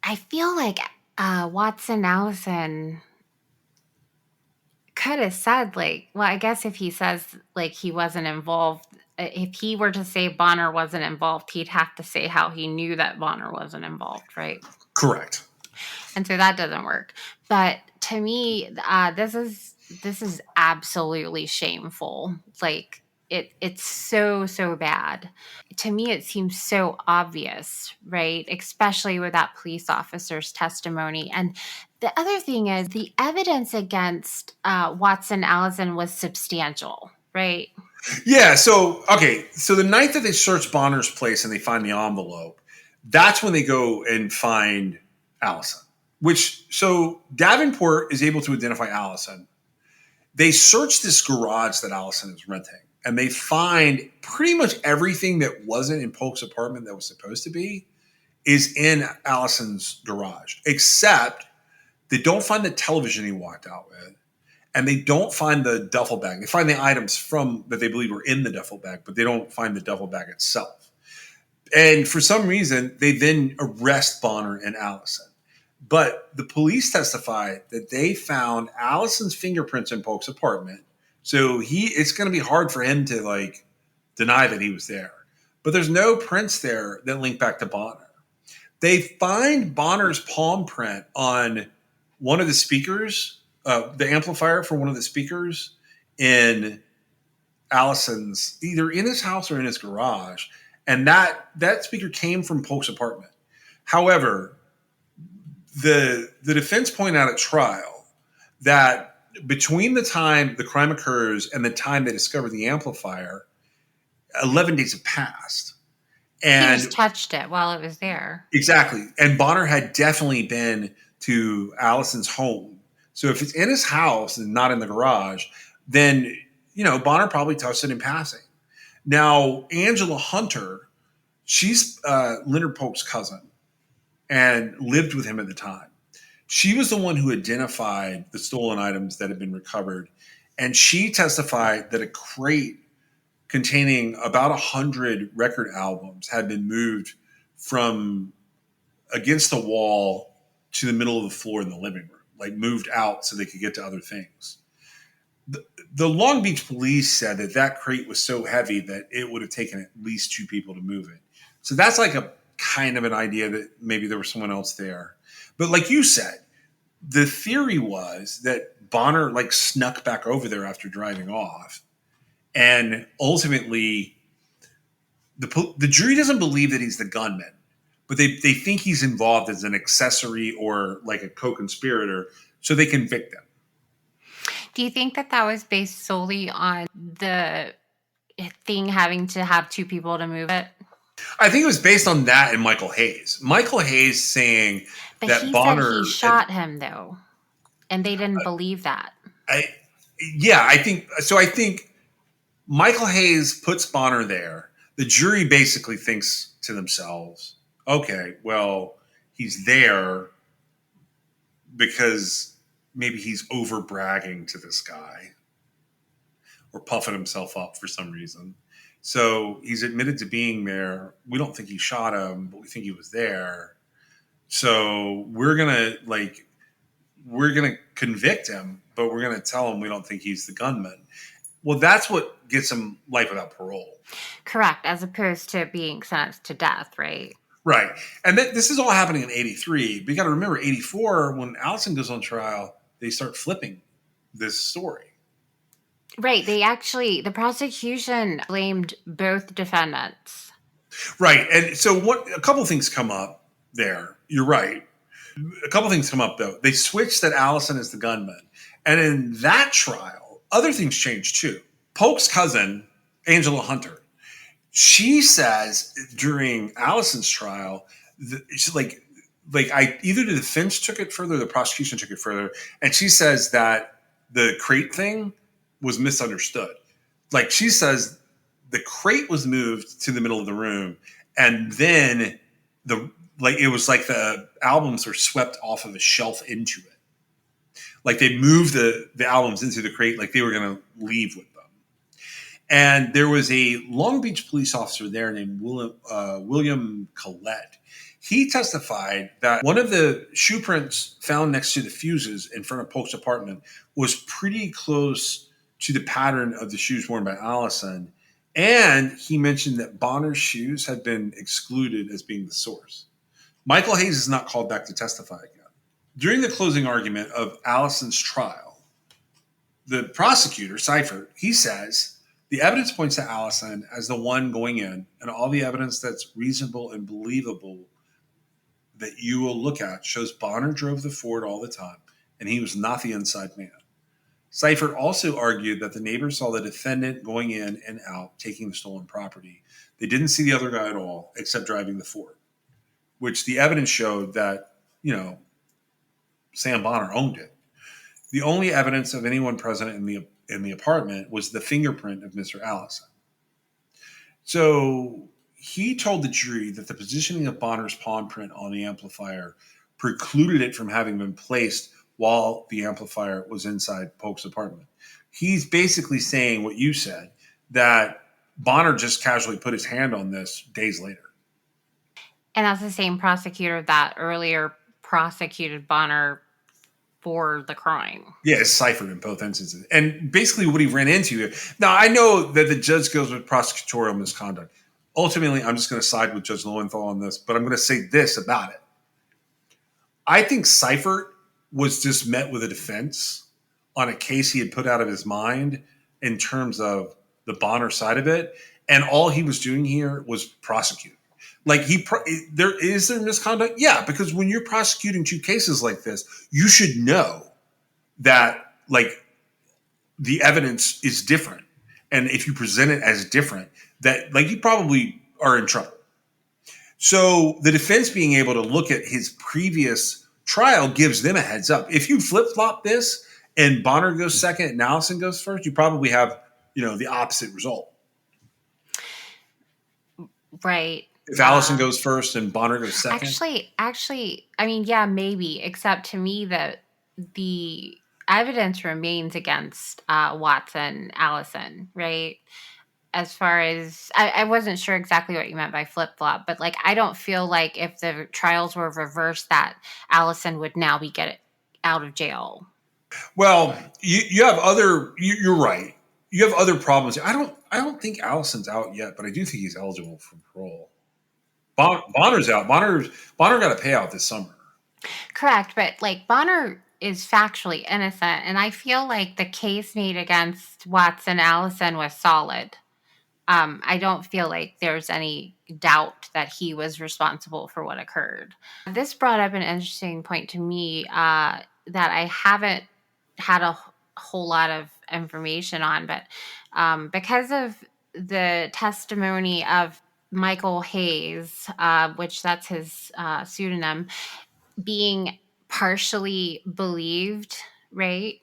I feel like Watson Allison could have said like, well, I guess if he says like he wasn't involved, if he were to say Bonner wasn't involved, he'd have to say how he knew that Bonner wasn't involved, right? Correct. And so that doesn't work. But to me, this is absolutely shameful. Like it's so bad. To me, it seems so obvious, right? Especially with that police officer's testimony. And the other thing is the evidence against Watson Allison was substantial, right? Yeah. So, okay. So the night that they search Bonner's place and they find the envelope, that's when they go and find Allison. So Davenport is able to identify Allison. They search this garage that Allison is renting, and they find pretty much everything that wasn't in Polk's apartment that was supposed to be is in Allison's garage, except they don't find the television he walked out with, and they don't find the duffel bag. They find the items that they believe were in the duffel bag, but they don't find the duffel bag itself. And for some reason, they then arrest Bonner and Allison. But the police testified that they found Allison's fingerprints in Polk's apartment. So it's going to be hard for him to like deny that he was there. But there's no prints there that link back to Bonner. They find Bonner's palm print on one of the speakers, the amplifier for one of the speakers in Allison's, either in his house or in his garage. And that speaker came from Polk's apartment. However, the defense pointed out at trial that between the time the crime occurs and the time they discover the amplifier, 11 days have passed. And he just touched it while it was there. Exactly. And Bonner had definitely been to Allison's home. So if it's in his house and not in the garage, then, Bonner probably touched it in passing. Now, Angela Hunter, she's Leonard Polk's cousin and lived with him at the time. She was the one who identified the stolen items that had been recovered. And she testified that a crate containing about 100 record albums had been moved from against the wall to the middle of the floor in the living room, like moved out so they could get to other things. The Long Beach police said that crate was so heavy that it would have taken at least two people to move it. So that's like a kind of an idea that maybe there was someone else there. But like you said, the theory was that Bonner like snuck back over there after driving off. And ultimately, the jury doesn't believe that he's the gunman, but they think he's involved as an accessory or like a co-conspirator, so they convict him. Do you think that was based solely on the thing having to have two people to move it? I think it was based on that and Michael Hayes. Michael Hayes saying but that he Bonner said he shot him, though, and they didn't believe that. I think Michael Hayes puts Bonner there. The jury basically thinks to themselves, okay, well, he's there because maybe he's over bragging to this guy or puffing himself up for some reason. So he's admitted to being there. We don't think he shot him, but we think he was there. So we're gonna convict him, but we're gonna tell him we don't think he's the gunman. Well, that's what gets him life without parole. Correct, as opposed to being sentenced to death, right? Right. And this is all happening in 83. But you got to remember, 84, when Allison goes on trial, they start flipping this story. Right. The prosecution blamed both defendants. Right. And so a couple of things come up there. You're right. A couple of things come up, though. They switched that Allison is the gunman. And in that trial, other things changed too. Polk's cousin, Angela Hunter, she says during Allison's trial, she's like I either the defense took it further, or the prosecution took it further, and she says that the crate thing was misunderstood. Like she says, the crate was moved to the middle of the room, and then it was like the albums were swept off of a shelf into it. Like they moved the albums into the crate, like they were going to leave with them. And there was a Long Beach police officer there named William Collette. He testified that one of the shoe prints found next to the fuses in front of Polk's apartment was pretty close to the pattern of the shoes worn by Allison. And he mentioned that Bonner's shoes had been excluded as being the source. Michael Hayes is not called back to testify again. During the closing argument of Allison's trial, the prosecutor, Seifert, he says, the evidence points to Allison as the one going in, and all the evidence that's reasonable and believable that you will look at shows Bonner drove the Ford all the time, and he was not the inside man. Seifert also argued that the neighbors saw the defendant going in and out, taking the stolen property. They didn't see the other guy at all, except driving the Ford, which the evidence showed that, Sam Bonner owned it. The only evidence of anyone present in the apartment was the fingerprint of Mr. Allison. So he told the jury that the positioning of Bonner's palm print on the amplifier precluded it from having been placed while the amplifier was inside Polk's apartment. He's basically saying what you said, that Bonner just casually put his hand on this days later. And that's the same prosecutor that earlier prosecuted Bonner for the crime. Yeah, it's Seifert in both instances. And basically what he ran into. Now, I know that the judge goes with prosecutorial misconduct. Ultimately, I'm just going to side with Judge Lowenthal on this, but I'm going to say this about it. I think Seifert was just met with a defense on a case he had put out of his mind in terms of the Bonner side of it. And all he was doing here was prosecuting. Like there is misconduct? Yeah, because when you're prosecuting two cases like this, you should know that the evidence is different. And if you present it as different, that you probably are in trouble. So the defense being able to look at his previous trial gives them a heads up. If you flip-flop this and Bonner goes second and Allison goes first, you probably have, the opposite result. Right. If Allison goes first and Bonner goes second? Actually, I mean, yeah, maybe. Except to me that the evidence remains against Watson, Allison, right? As far as I wasn't sure exactly what you meant by flip-flop, but I don't feel like if the trials were reversed that Allison would now be get out of jail. Well, you have you're right. You have other problems. I don't think Allison's out yet, but I do think he's eligible for parole. Bonner's out. Bonner got a payout this summer. Correct, but Bonner is factually innocent, and I feel like the case made against Watson Allison was solid. I don't feel like there's any doubt that he was responsible for what occurred. This brought up an interesting point to me that I haven't had a whole lot of information on, but because of the testimony of Michael Hayes, which that's his pseudonym, being partially believed, right?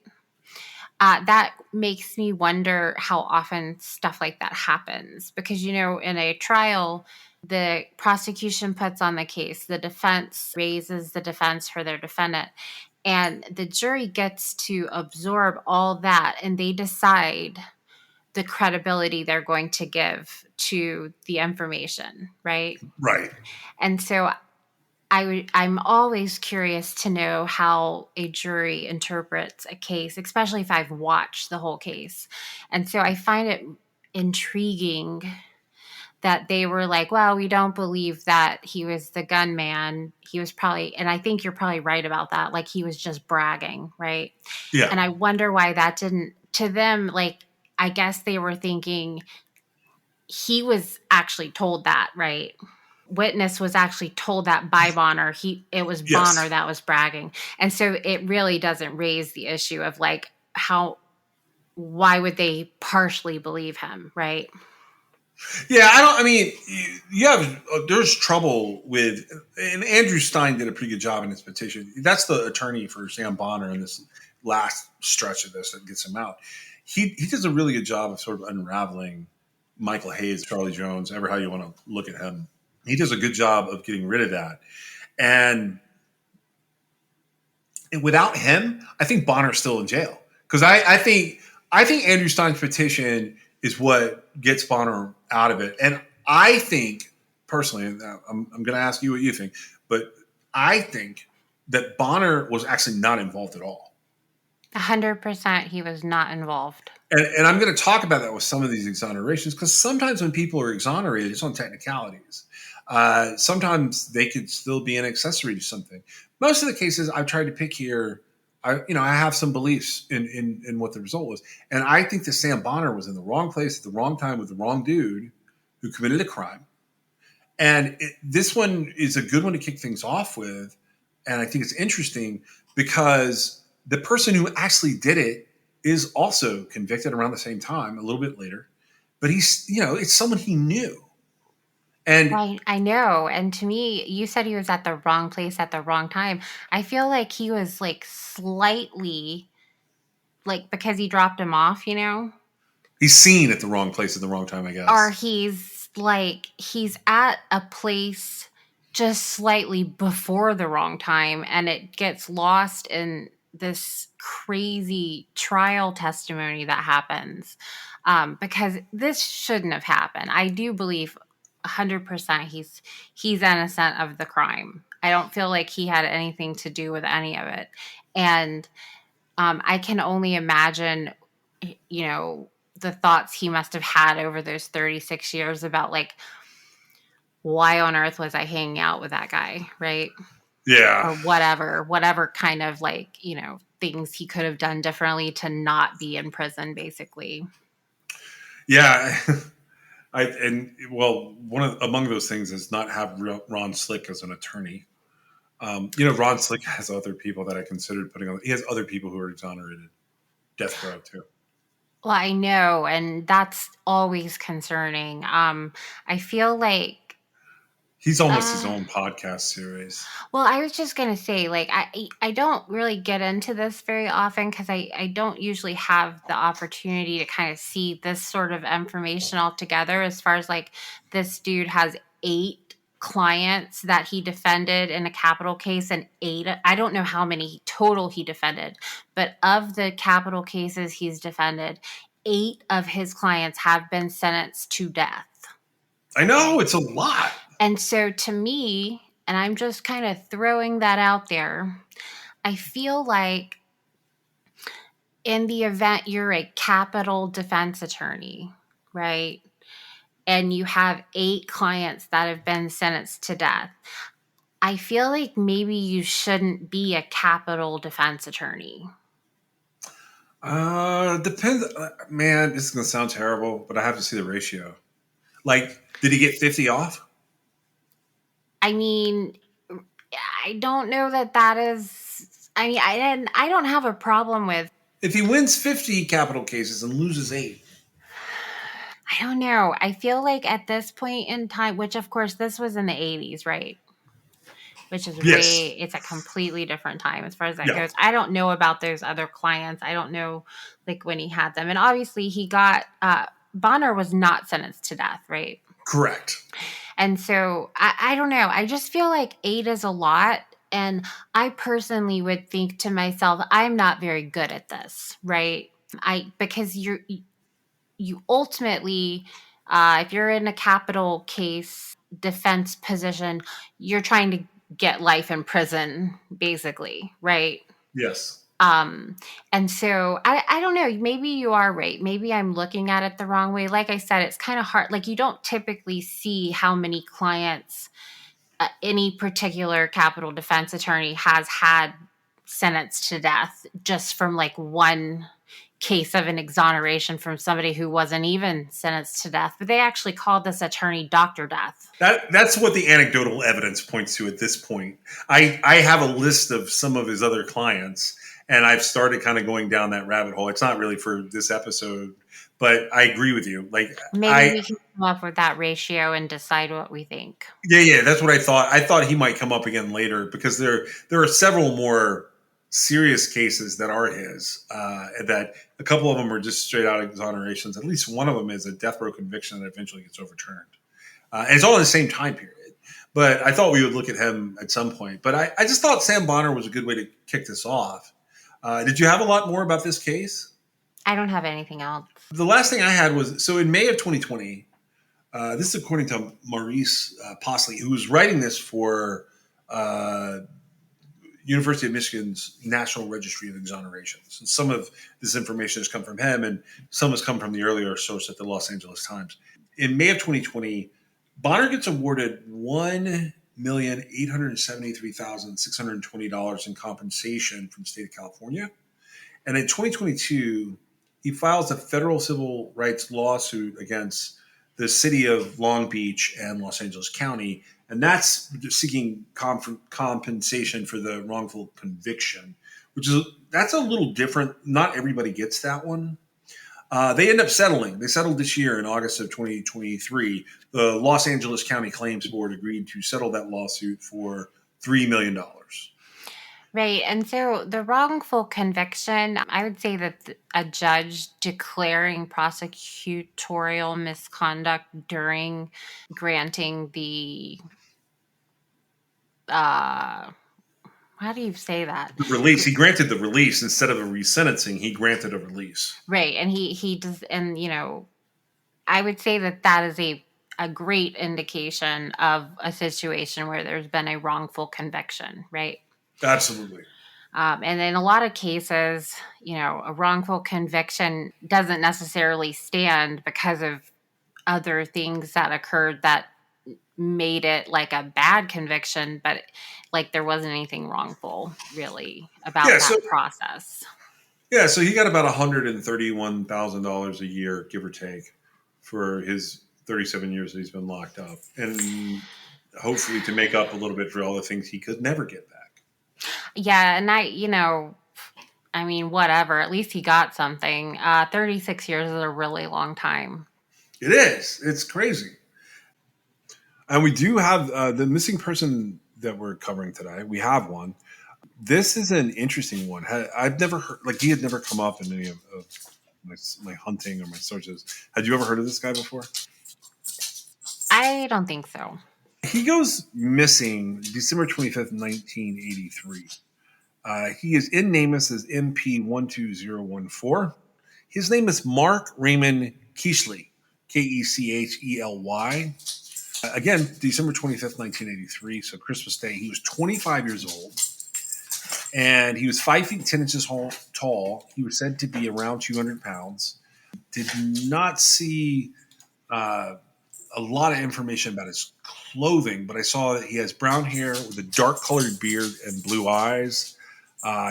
That makes me wonder how often stuff like that happens. Because, in a trial, the prosecution puts on the case, the defense raises the defense for their defendant, and the jury gets to absorb all that, and they decide the credibility they're going to give to the information, right? Right. And so I'm always curious to know how a jury interprets a case, especially if I've watched the whole case. And so I find it intriguing that they were like, well, we don't believe that he was the gunman. He was probably, and I think you're probably right about that. He was just bragging, right? Yeah. And I wonder why that didn't, to them, I guess they were thinking he was actually told that, right? Witness was actually told that by Bonner. It was Yes. Bonner that was bragging. And so it really doesn't raise the issue of how why would they partially believe him, right? Yeah, I mean, you have, there's trouble with, and Andrew Stein did a pretty good job in his petition. That's the attorney for Sam Bonner in this last stretch of this that gets him out. He does a really good job of sort of unraveling Michael Hayes, Charlie Jones, ever how you want to look at him. He does a good job of getting rid of that. And without him, I think Bonner's still in jail. Because I think Andrew Stein's petition is what gets Bonner out of it. And I think, personally, and I'm going to ask you what you think, but I think that Bonner was actually not involved at all. 100% he was not involved. And I'm going to talk about that with some of these exonerations, because sometimes when people are exonerated, it's on technicalities. Sometimes they could still be an accessory to something. Most of the cases I've tried to pick here, I have some beliefs in what the result was. And I think that Sam Bonner was in the wrong place at the wrong time with the wrong dude who committed a crime. And this one is a good one to kick things off with. And I think it's interesting because the person who actually did it is also convicted around the same time, a little bit later. But it's someone he knew. And Right, I know. And to me, you said he was at the wrong place at the wrong time. I feel like he was like slightly, like, because he dropped him off, he's seen at the wrong place at the wrong time, I or guess. he's at a place just slightly before the wrong time, and it gets lost in this crazy trial testimony that happens, because this shouldn't have happened. I do believe 100% he's innocent of the crime. I don't feel like he had anything to do with any of it. And I can only imagine, the thoughts he must have had over those 36 years about, like, why on earth was I hanging out with that guy, right? Yeah. Or whatever kind of, like, things he could have done differently to not be in prison, basically. Yeah. Among those things is not have Ron Slick as an attorney. Ron Slick has other people that I considered putting on. He has other people who are exonerated, death row too. Well, I know, and that's always concerning. I feel like, He's almost his own podcast series. well, I was just gonna say, like, I don't really get into this very often because I don't usually have the opportunity to kind of see this sort of information altogether. As far as, like, this dude has 8 clients that he defended in a capital case, and 8, I don't know how many total he defended, but of the capital cases he's defended, 8 of his clients have been sentenced to death. I know, it's a lot. And so, to me, and I'm just kind of throwing that out there, I feel like in the event you're a capital defense attorney, right? And you have 8 clients that have been sentenced to death, I feel like maybe you shouldn't be a capital defense attorney. Depends. Man, this is gonna sound terrible, but I have to see the ratio. Like, did he get 50 off? I mean, I don't know that is. I mean, I don't have a problem with. If he wins 50 capital cases and loses 8. I don't know. I feel like at this point in time, which of course this was in the 80s, right? Which is Yes. it's a completely different time as far as that Yeah. goes. I don't know about those other clients. I don't know, like, when he had them. And obviously he got, Bonner was not sentenced to death, right? Correct. And so I don't know. I just feel like 8 is a lot. And I personally would think to myself, I'm not very good at this, right? Because you ultimately, if you're in a capital case defense position, you're trying to get life in prison, basically, right? Yes. And so I don't know, maybe you are right. Maybe I'm looking at it the wrong way. Like I said, it's kind of hard. Like, you don't typically see how many clients any particular capital defense attorney has had sentenced to death just from, like, one case of an exoneration from somebody who wasn't even sentenced to death. But they actually called this attorney Dr. Death. That's what the anecdotal evidence points to at this point. I have a list of some of his other clients, and I've started kind of going down that rabbit hole. It's not really for this episode, but I agree with you. Like Maybe we can come up with that ratio and decide what we think. yeah, that's what I thought. I thought he might come up again later because there are several more serious cases that are his. That a couple of them are just straight out exonerations. At least one of them is a death row conviction that eventually gets overturned, and it's all in the same time period. But I thought we would look at him at some point. But I just thought Sam Bonner was a good way to kick this off. Did you have a lot more about this case? I don't have anything else. The last thing I had was so in May of 2020. This is according to Maurice Posley, who was writing this for University of Michigan's National Registry of Exonerations. And some of this information has come from him, and some has come from the earlier source at the Los Angeles Times. In May of 2020, Bonner gets awarded $1,873,620 in compensation from the state of California. And in 2022, he files a federal civil rights lawsuit against the city of Long Beach and Los Angeles County, and that's seeking compensation for the wrongful conviction, that's a little different. Not everybody gets that one. They end up settling. They settled this year in August of 2023. The Los Angeles County Claims Board agreed to settle that lawsuit for $3 million. Right. And so the wrongful conviction, I would say that a judge declaring prosecutorial misconduct during granting the, how do you say that? The release. He granted the release instead of a resentencing. He granted a release. Right. And he does, and, I would say that that is a great indication of a situation where there's been a wrongful conviction, right? Absolutely. And in a lot of cases, a wrongful conviction doesn't necessarily stand because of other things that occurred that made it like a bad conviction, but like there wasn't anything wrongful really about that process. Yeah, so he got about $131,000 a year, give or take, for his 37 years that he's been locked up, and hopefully to make up a little bit for all the things he could never get back. Yeah, and I mean, whatever. At least he got something. 36 years is a really long time. It is. It's crazy. And we do have the missing person that we're covering today. We have one. This is an interesting one. I've never heard, he had never come up in any of my hunting or my searches. Had you ever heard of this guy before? I don't think so. He goes missing December 25th, 1983. He is in NamUs as MP12014. His name is Mark Raymond Kechely, Kechely. Again, December 25th, 1983, so Christmas Day. He was 25 years old, and he was 5 feet 10 inches tall. He was said to be around 200 pounds. Did not see a lot of information about his clothing, but I saw that he has brown hair with a dark colored beard and blue eyes.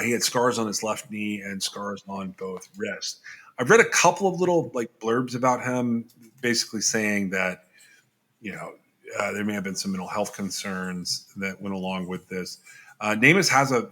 He had scars on his left knee and scars on both wrists. I've read a couple of little blurbs about him, basically saying that, there may have been some mental health concerns that went along with this. NamUs has a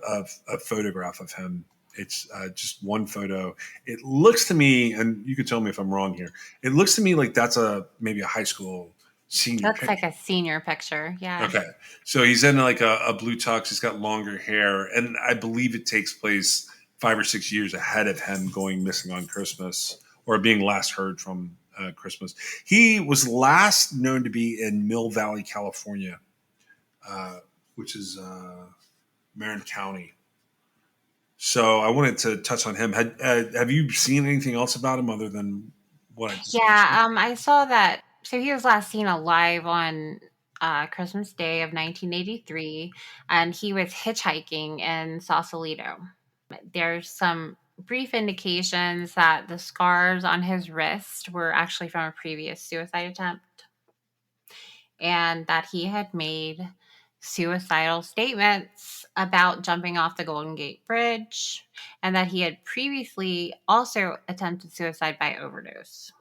photograph of him. It's just one photo. It looks to me, and you can tell me if I'm wrong here, it looks to me like that's maybe a high school senior That's picture. like a senior picture, yeah. Okay. So he's in a blue tux. He's got longer hair, and I believe it takes place 5 or 6 years ahead of him going missing on Christmas or being last heard from Christmas. He was last known to be in Mill Valley, California, which is Marin County. So I wanted to touch on him. Have you seen anything else about him other than what I just mentioned? I saw that. So he was last seen alive on Christmas Day of 1983, and he was hitchhiking in Sausalito. There's some brief indications that the scars on his wrist were actually from a previous suicide attempt, and that he had made suicidal statements about jumping off the Golden Gate Bridge, and that he had previously also attempted suicide by overdose.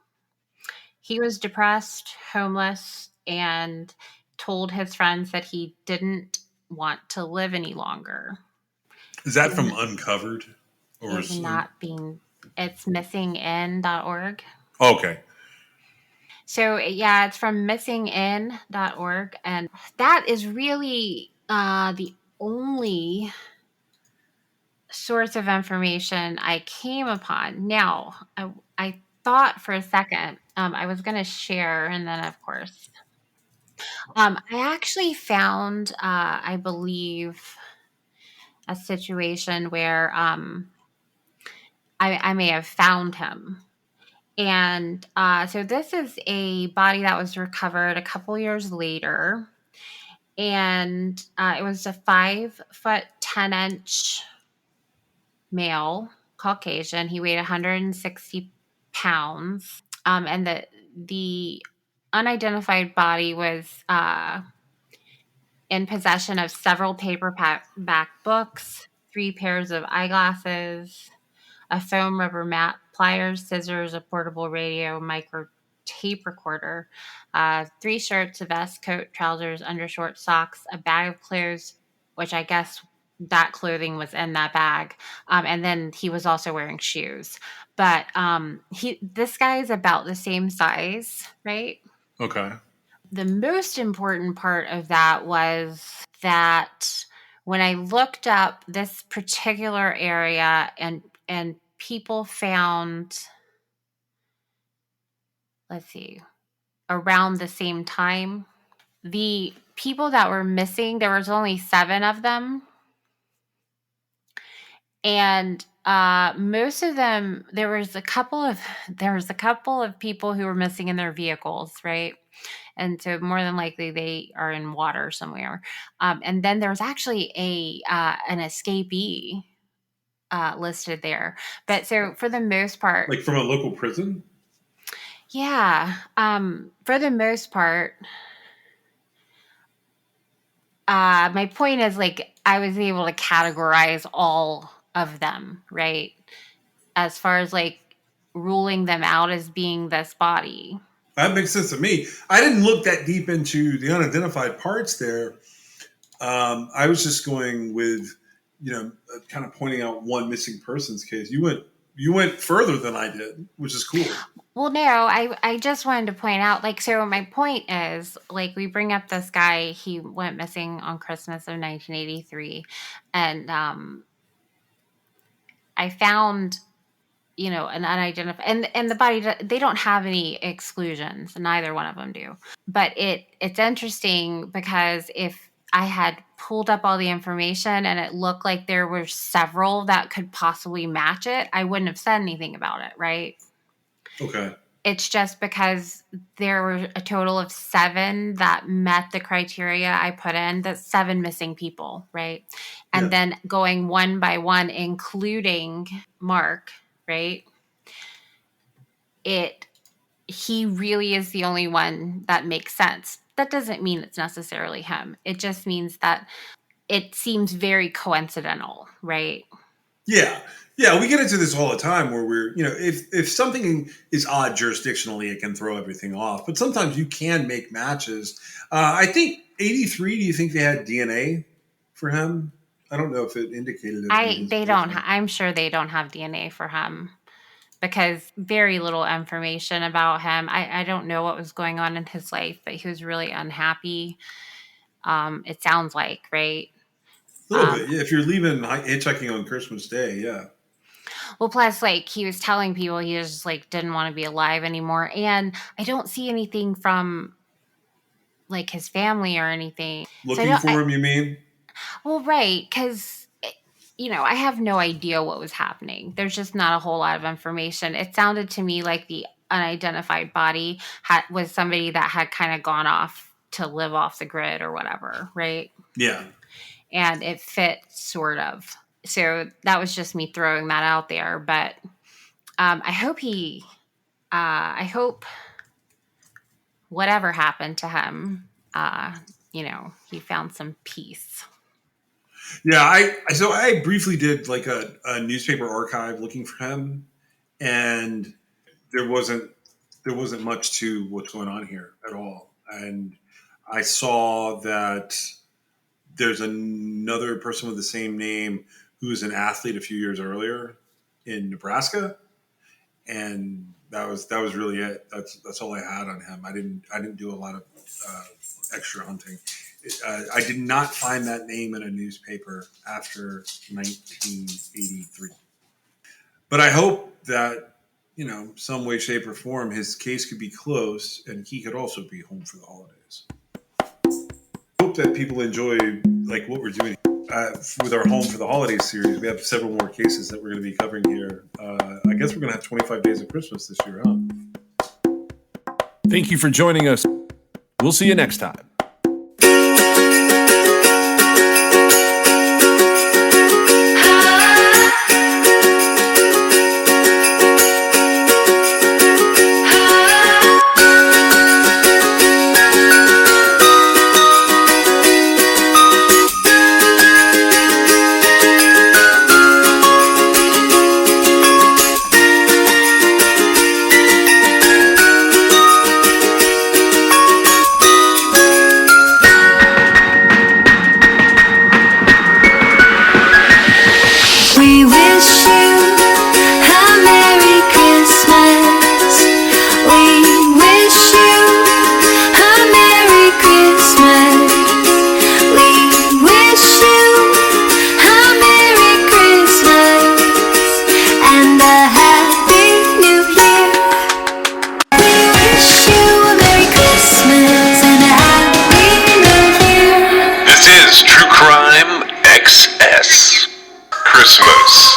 He was depressed, homeless, and told his friends that he didn't want to live any longer. Is that from Uncovered? Or is not being, it's missingin.org. okay. So yeah, it's from missingin.org, and that is really the only source of information I came upon. Now, I thought for a second I was going to share, and then of course, I actually found, I believe, a situation where I may have found him. And so this is a body that was recovered a couple years later. And it was a 5 foot 10 inch male, Caucasian. He weighed 160 pounds. And the unidentified body was in possession of several paperback books, 3 pairs of eyeglasses, a foam rubber mat, pliers, scissors, a portable radio, micro tape recorder, 3 shirts, a vest, coat, trousers, undershort, socks, a bag of clothes, which I guess that clothing was in that bag, and then he was also wearing shoes. But this guy is about the same size, right? Okay. The most important part of that was that when I looked up this particular area and people found, let's see, around the same time, the people that were missing, there was only 7 of them. And most of them, there was a couple of people who were missing in their vehicles, right? And so more than likely they are in water somewhere. And then there was actually an escapee listed there. But so for the most part, Like from a local prison? yeah, for the most part, my point is, like, I was able to categorize all of them, right? As far as like ruling them out as being this body. That makes sense to me. I didn't look that deep into the unidentified parts there. I was just going with, kind of pointing out one missing persons case. You went further than I did, which is cool. Well, no, I just wanted to point out, like, so my point is, like, we bring up this guy, he went missing on Christmas of 1983, and I found, an unidentified, and the body, they don't have any exclusions, neither one of them do. But it's interesting because if I had pulled up all the information and it looked like there were several that could possibly match it, I wouldn't have said anything about it, right? Okay. It's just because there were a total of 7 that met the criteria I put in. That's 7 missing people, right? And Yeah. then going one by one, including Mark, right? He really is the only one that makes sense. That doesn't mean it's necessarily him. It just means that it seems very coincidental, right? Yeah. Yeah, we get into this all the time where we're, if something is odd jurisdictionally, it can throw everything off. But sometimes you can make matches. I think 83, do you think they had DNA for him? I don't know if it indicated it from his They don't. birthday. I'm sure they don't have DNA for him because very little information about him. I don't know what was going on in his life, but he was really unhappy. It sounds like, right? A little bit. Yeah, if you're leaving hitchhiking on Christmas Day, yeah. Well, plus, like, he was telling people he just, like, didn't want to be alive anymore. And I don't see anything from, like, his family or anything. So Looking for him, you mean? well, right. Because, I have no idea what was happening. There's just not a whole lot of information. It sounded to me like the unidentified body was somebody that had kind of gone off to live off the grid or whatever, right? Yeah. And it fit sort of. So that was just me throwing that out there. But I hope whatever happened to him, he found some peace. Yeah, so I briefly did like a newspaper archive looking for him, and there wasn't much to what's going on here at all. And I saw that there's another person with the same name who was an athlete a few years earlier, in Nebraska, and that was really it. That's all I had on him. I didn't do a lot of extra hunting. I did not find that name in a newspaper after 1983. But I hope that, some way, shape, or form, his case could be closed and he could also be home for the holidays. I hope that people enjoy like what we're doing with our Home for the Holidays series. We have several more cases that we're going to be covering here. I guess we're going to have 25 Days of Christmas this year, huh? Thank you for joining us. We'll see you next time. We wish you a Merry Christmas. We wish you a Merry Christmas. We wish you a Merry Christmas and a Happy New Year. We wish you a Merry Christmas and a Happy New Year. This is True Crime XS Christmas.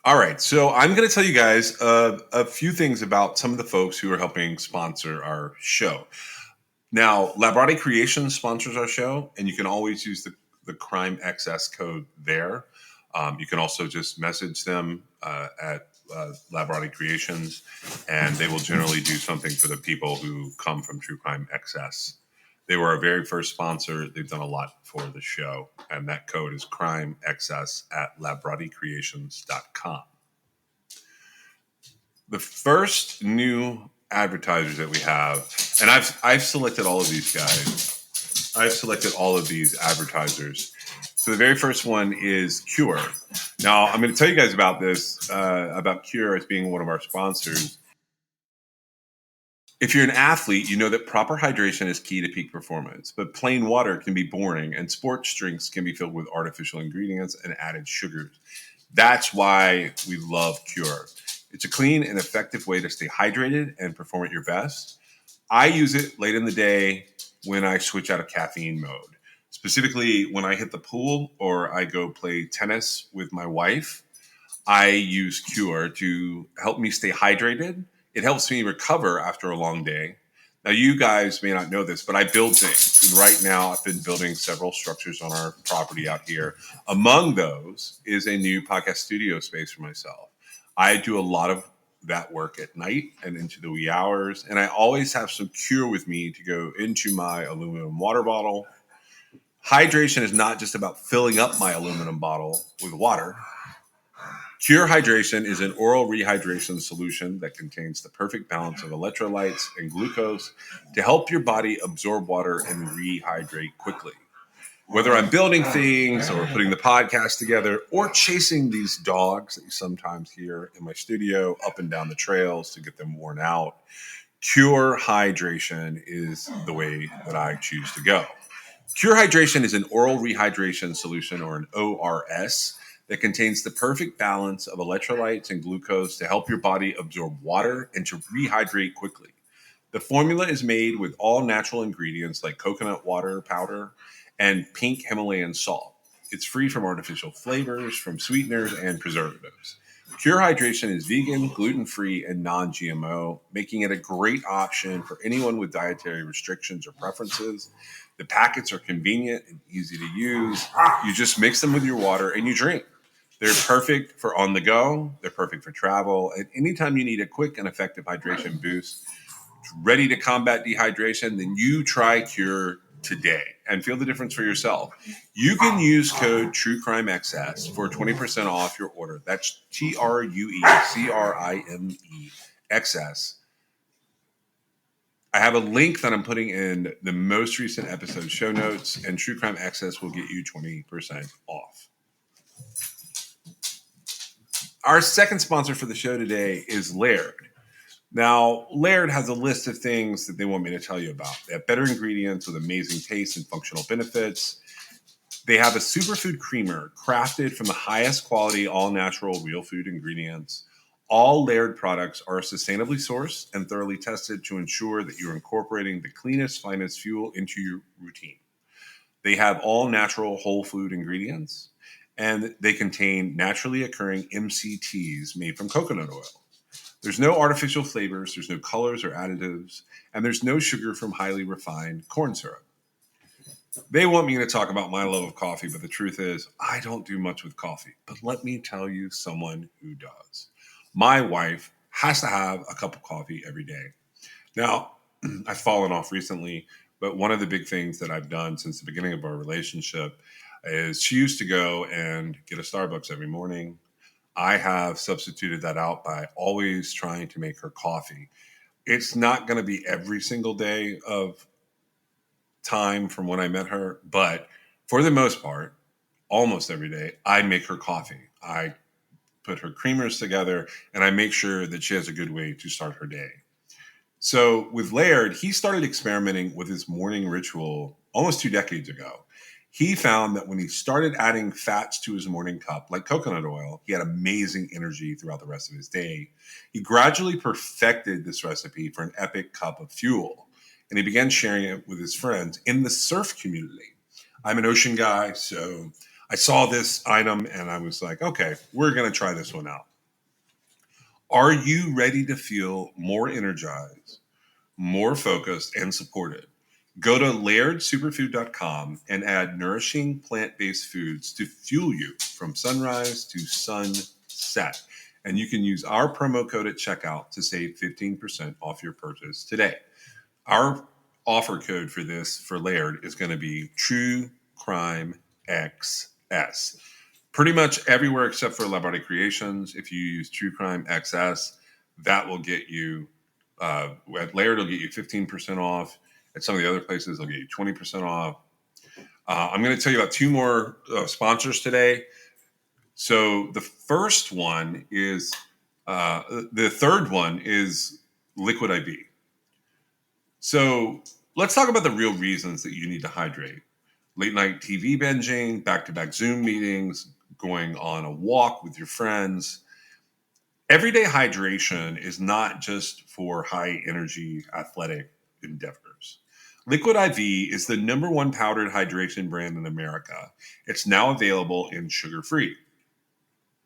All right, so I'm going to tell you guys a few things about some of the folks who are helping sponsor our show. Now, Labrati Creations sponsors our show, and you can always use the Crime XS code there. You can also just message them at Labrati Creations, and they will generally do something for the people who come from True Crime XS. They were our very first sponsor. They've done a lot for the show, and that code is Crime XS at LabratiCreations.com. The first new advertisers that we have, and I've selected all of these guys. I've selected all of these advertisers. So the very first one is Cure. Now, I'm going to tell you guys about this, about Cure as being one of our sponsors. If you're an athlete, you know that proper hydration is key to peak performance, but plain water can be boring and sports drinks can be filled with artificial ingredients and added sugars. That's why we love Cure. It's a clean and effective way to stay hydrated and perform at your best. I use it late in the day when I switch out of caffeine mode. Specifically, when I hit the pool or I go play tennis with my wife, I use Cure to help me stay hydrated. It helps me recover after a long day. Now, you guys may not know this, but I build things. And right now, I've been building several structures on our property out here. Among those is a new podcast studio space for myself. I do a lot of that work at night and into the wee hours, and I always have some Cure with me to go into my aluminum water bottle. Hydration is not just about filling up my aluminum bottle with water. Cure Hydration is an oral rehydration solution that contains the perfect balance of electrolytes and glucose to help your body absorb water and rehydrate quickly. Whether I'm building things or putting the podcast together or chasing these dogs that you sometimes hear in my studio up and down the trails to get them worn out, Cure Hydration is the way that I choose to go. Cure Hydration is an oral rehydration solution, or an ORS, that contains the perfect balance of electrolytes and glucose to help your body absorb water and to rehydrate quickly. The formula is made with all natural ingredients like coconut water powder and pink Himalayan salt. It's free from artificial flavors, from sweeteners, and preservatives. Cure Hydration is vegan, gluten-free, and non-GMO, making it a great option for anyone with dietary restrictions or preferences. The packets are convenient and easy to use. You just mix them with your water and you drink. They're perfect for on the go. They're perfect for travel. And anytime you need a quick and effective hydration boost, ready to combat dehydration, then you try Cure today and feel the difference for yourself. You can use code TrueCrimeXS for 20% off your order. That's TrueCrimeXS I have a link that I'm putting in the most recent episode show notes, and True Crime Excess will get you 20% off. Our second sponsor for the show today is Laird. Now, Laird has a list of things that they want me to tell you about. They have better ingredients with amazing taste and functional benefits. They have a superfood creamer crafted from the highest quality, all-natural, real food ingredients. All Laird products are sustainably sourced and thoroughly tested to ensure that you're incorporating the cleanest, finest fuel into your routine. They have all natural whole food ingredients, and they contain naturally occurring MCTs made from coconut oil. There's no artificial flavors, there's no colors or additives, and there's no sugar from highly refined corn syrup. They want me to talk about my love of coffee, but the truth is, I don't do much with coffee. But let me tell you someone who does. My wife has to have a cup of coffee every day. Now, I've fallen off recently, but one of the big things that I've done since the beginning of our relationship is she used to go and get a Starbucks every morning. I have substituted that out by always trying to make her coffee. It's not going to be every single day of time from when I met her, but for the most part, almost every day, I make her coffee. I put her creamers together and I make sure that she has a good way to start her day. So with Laird, he started experimenting with his morning ritual almost 2 decades ago. He found that when he started adding fats to his morning cup, like coconut oil, he had amazing energy throughout the rest of his day. He gradually perfected this recipe for an epic cup of fuel, and he began sharing it with his friends in the surf community. I'm an ocean guy, so I saw this item and I was like, okay, we're going to try this one out. Are you ready to feel more energized, more focused, and supported? Go to lairdsuperfood.com and add nourishing plant-based foods to fuel you from sunrise to sunset. And you can use our promo code at checkout to save 15% off your purchase today. Our offer code for this for Laird is going to be True Crime XS. Pretty much everywhere except for Lab Body Creations, if you use True Crime XS, that will get you, at Laird, it'll get you 15% off. At some of the other places, they'll get you 20% off. I'm going to tell you about 2 more sponsors today. So the first one is, the third one is Liquid IV. So let's talk about the real reasons that you need to hydrate. Late night TV binging, back-to-back Zoom meetings, going on a walk with your friends. Everyday hydration is not just for high energy athletic endeavors. Liquid IV is the #1 powdered hydration brand in America. It's now available in sugar-free.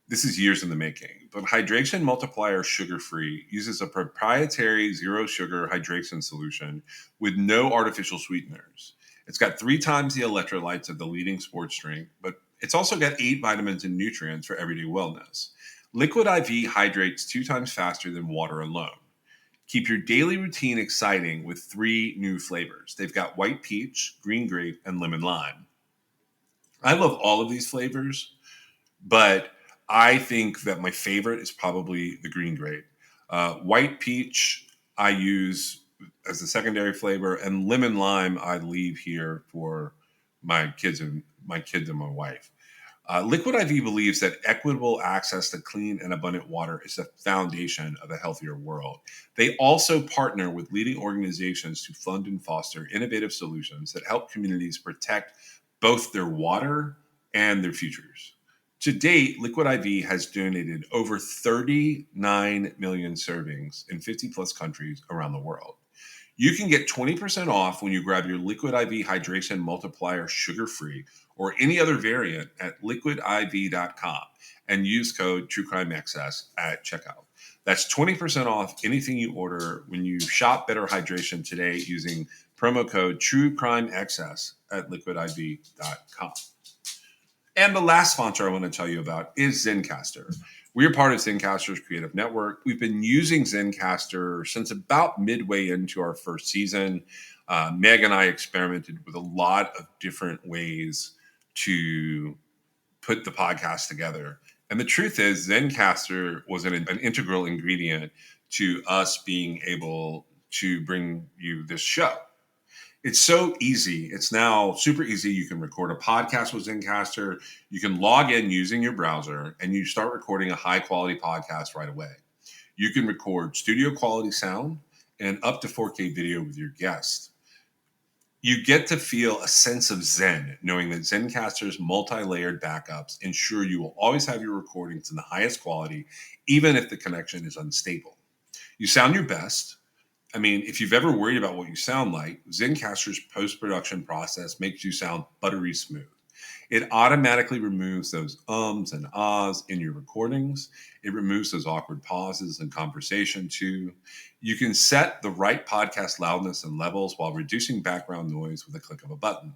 This is years in the making, but Hydration Multiplier Sugar-Free uses a proprietary zero-sugar hydration solution with no artificial sweeteners. It's got 3 times the electrolytes of the leading sports drink, but it's also got 8 vitamins and nutrients for everyday wellness. Liquid IV hydrates 2 times faster than water alone. Keep your daily routine exciting with 3 new flavors. They've got white peach, green grape, and lemon lime. I love all of these flavors, but I think that my favorite is probably the green grape. White peach I use as the secondary flavor, and lemon lime I leave here for my kids and my wife. Liquid IV believes that equitable access to clean and abundant water is the foundation of a healthier world. They also partner with leading organizations to fund and foster innovative solutions that help communities protect both their water and their futures. To date, Liquid IV has donated over 39 million servings in 50 plus countries around the world. You can get 20% off when you grab your Liquid IV Hydration Multiplier sugar-free or any other variant at liquidiv.com and use code TrueCrimeXS at checkout. That's 20% off anything you order when you shop Better Hydration today using promo code TrueCrimeXS at liquidiv.com. And the last sponsor I want to tell you about is Zencastr. We are part of Zencastr's creative network. We've been using Zencastr since about midway into our first season. Meg and I experimented with a lot of different ways to put the podcast together. And the truth is, Zencastr was an integral ingredient to us being able to bring you this show. It's so easy. It's now super easy. You can record a podcast with Zencaster. You can log in using your browser and you start recording a high quality podcast right away. You can record studio quality sound and up to 4K video with your guest. You get to feel a sense of zen, knowing that Zencaster's multi-layered backups ensure you will always have your recordings in the highest quality, even if the connection is unstable. You sound your best. I mean, if you've ever worried about what you sound like, Zencaster's post-production process makes you sound buttery smooth. It automatically removes those ums and ahs in your recordings. It removes those awkward pauses in conversation too. You can set the right podcast loudness and levels while reducing background noise with a click of a button.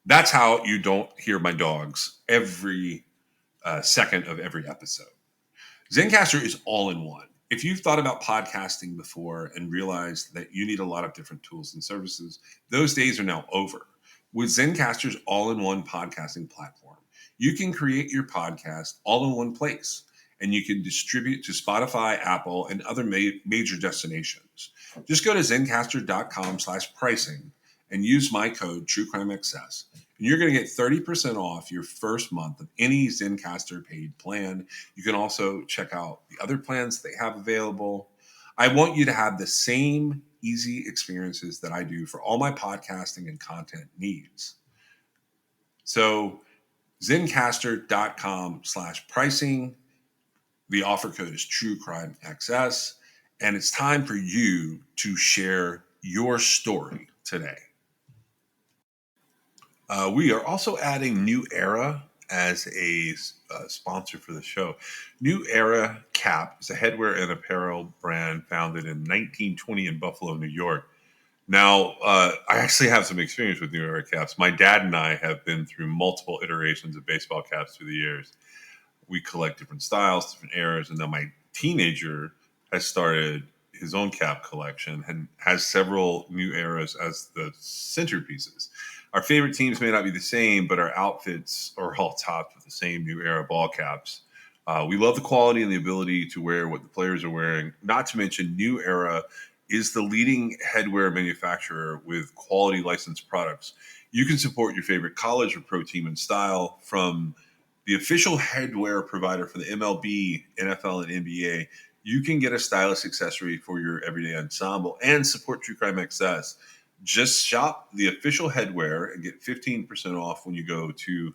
That's how you don't hear my dogs every second of every episode. Zencaster is all in one. If you've thought about podcasting before and realized that you need a lot of different tools and services, those days are now over. With Zencaster's all-in-one podcasting platform, you can create your podcast all in one place, and you can distribute to Spotify, Apple, and other major destinations. Just go to zencastr.com/pricing and use my code TrueCrimeXS, and you're going to get 30% off your first month of any Zencaster paid plan. You can also check out the other plans they have available. I want you to have the same easy experiences that I do for all my podcasting and content needs. So zencastr.com/pricing. The offer code is TrueCrimeXS, and it's time for you to share your story today. We are also adding New Era as a sponsor for the show. New Era Cap is a headwear and apparel brand founded in 1920 in Buffalo, New York. Now, I actually have some experience with New Era caps. My dad and I have been through multiple iterations of baseball caps through the years. We collect different styles, different eras, and now my teenager has started his own cap collection and has several New Eras as the centerpieces. Our favorite teams may not be the same, but our outfits are all topped with the same New Era ball caps. We love the quality and the ability to wear what the players are wearing. Not to mention, New Era is the leading headwear manufacturer with quality licensed products. You can support your favorite college or pro team in style from the official headwear provider for the MLB, NFL, and NBA. You can get a stylish accessory for your everyday ensemble and support True Crime XS. Just shop the official headwear and get 15% off when you go to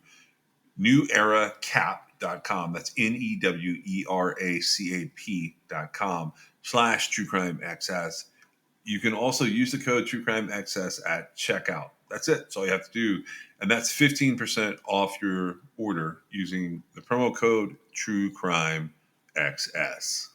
neweracap.com. That's neweracap.com/TrueCrimeXS. You can also use the code TrueCrimeXS at checkout. That's it. That's all you have to do. And that's 15% off your order using the promo code TrueCrimeXS.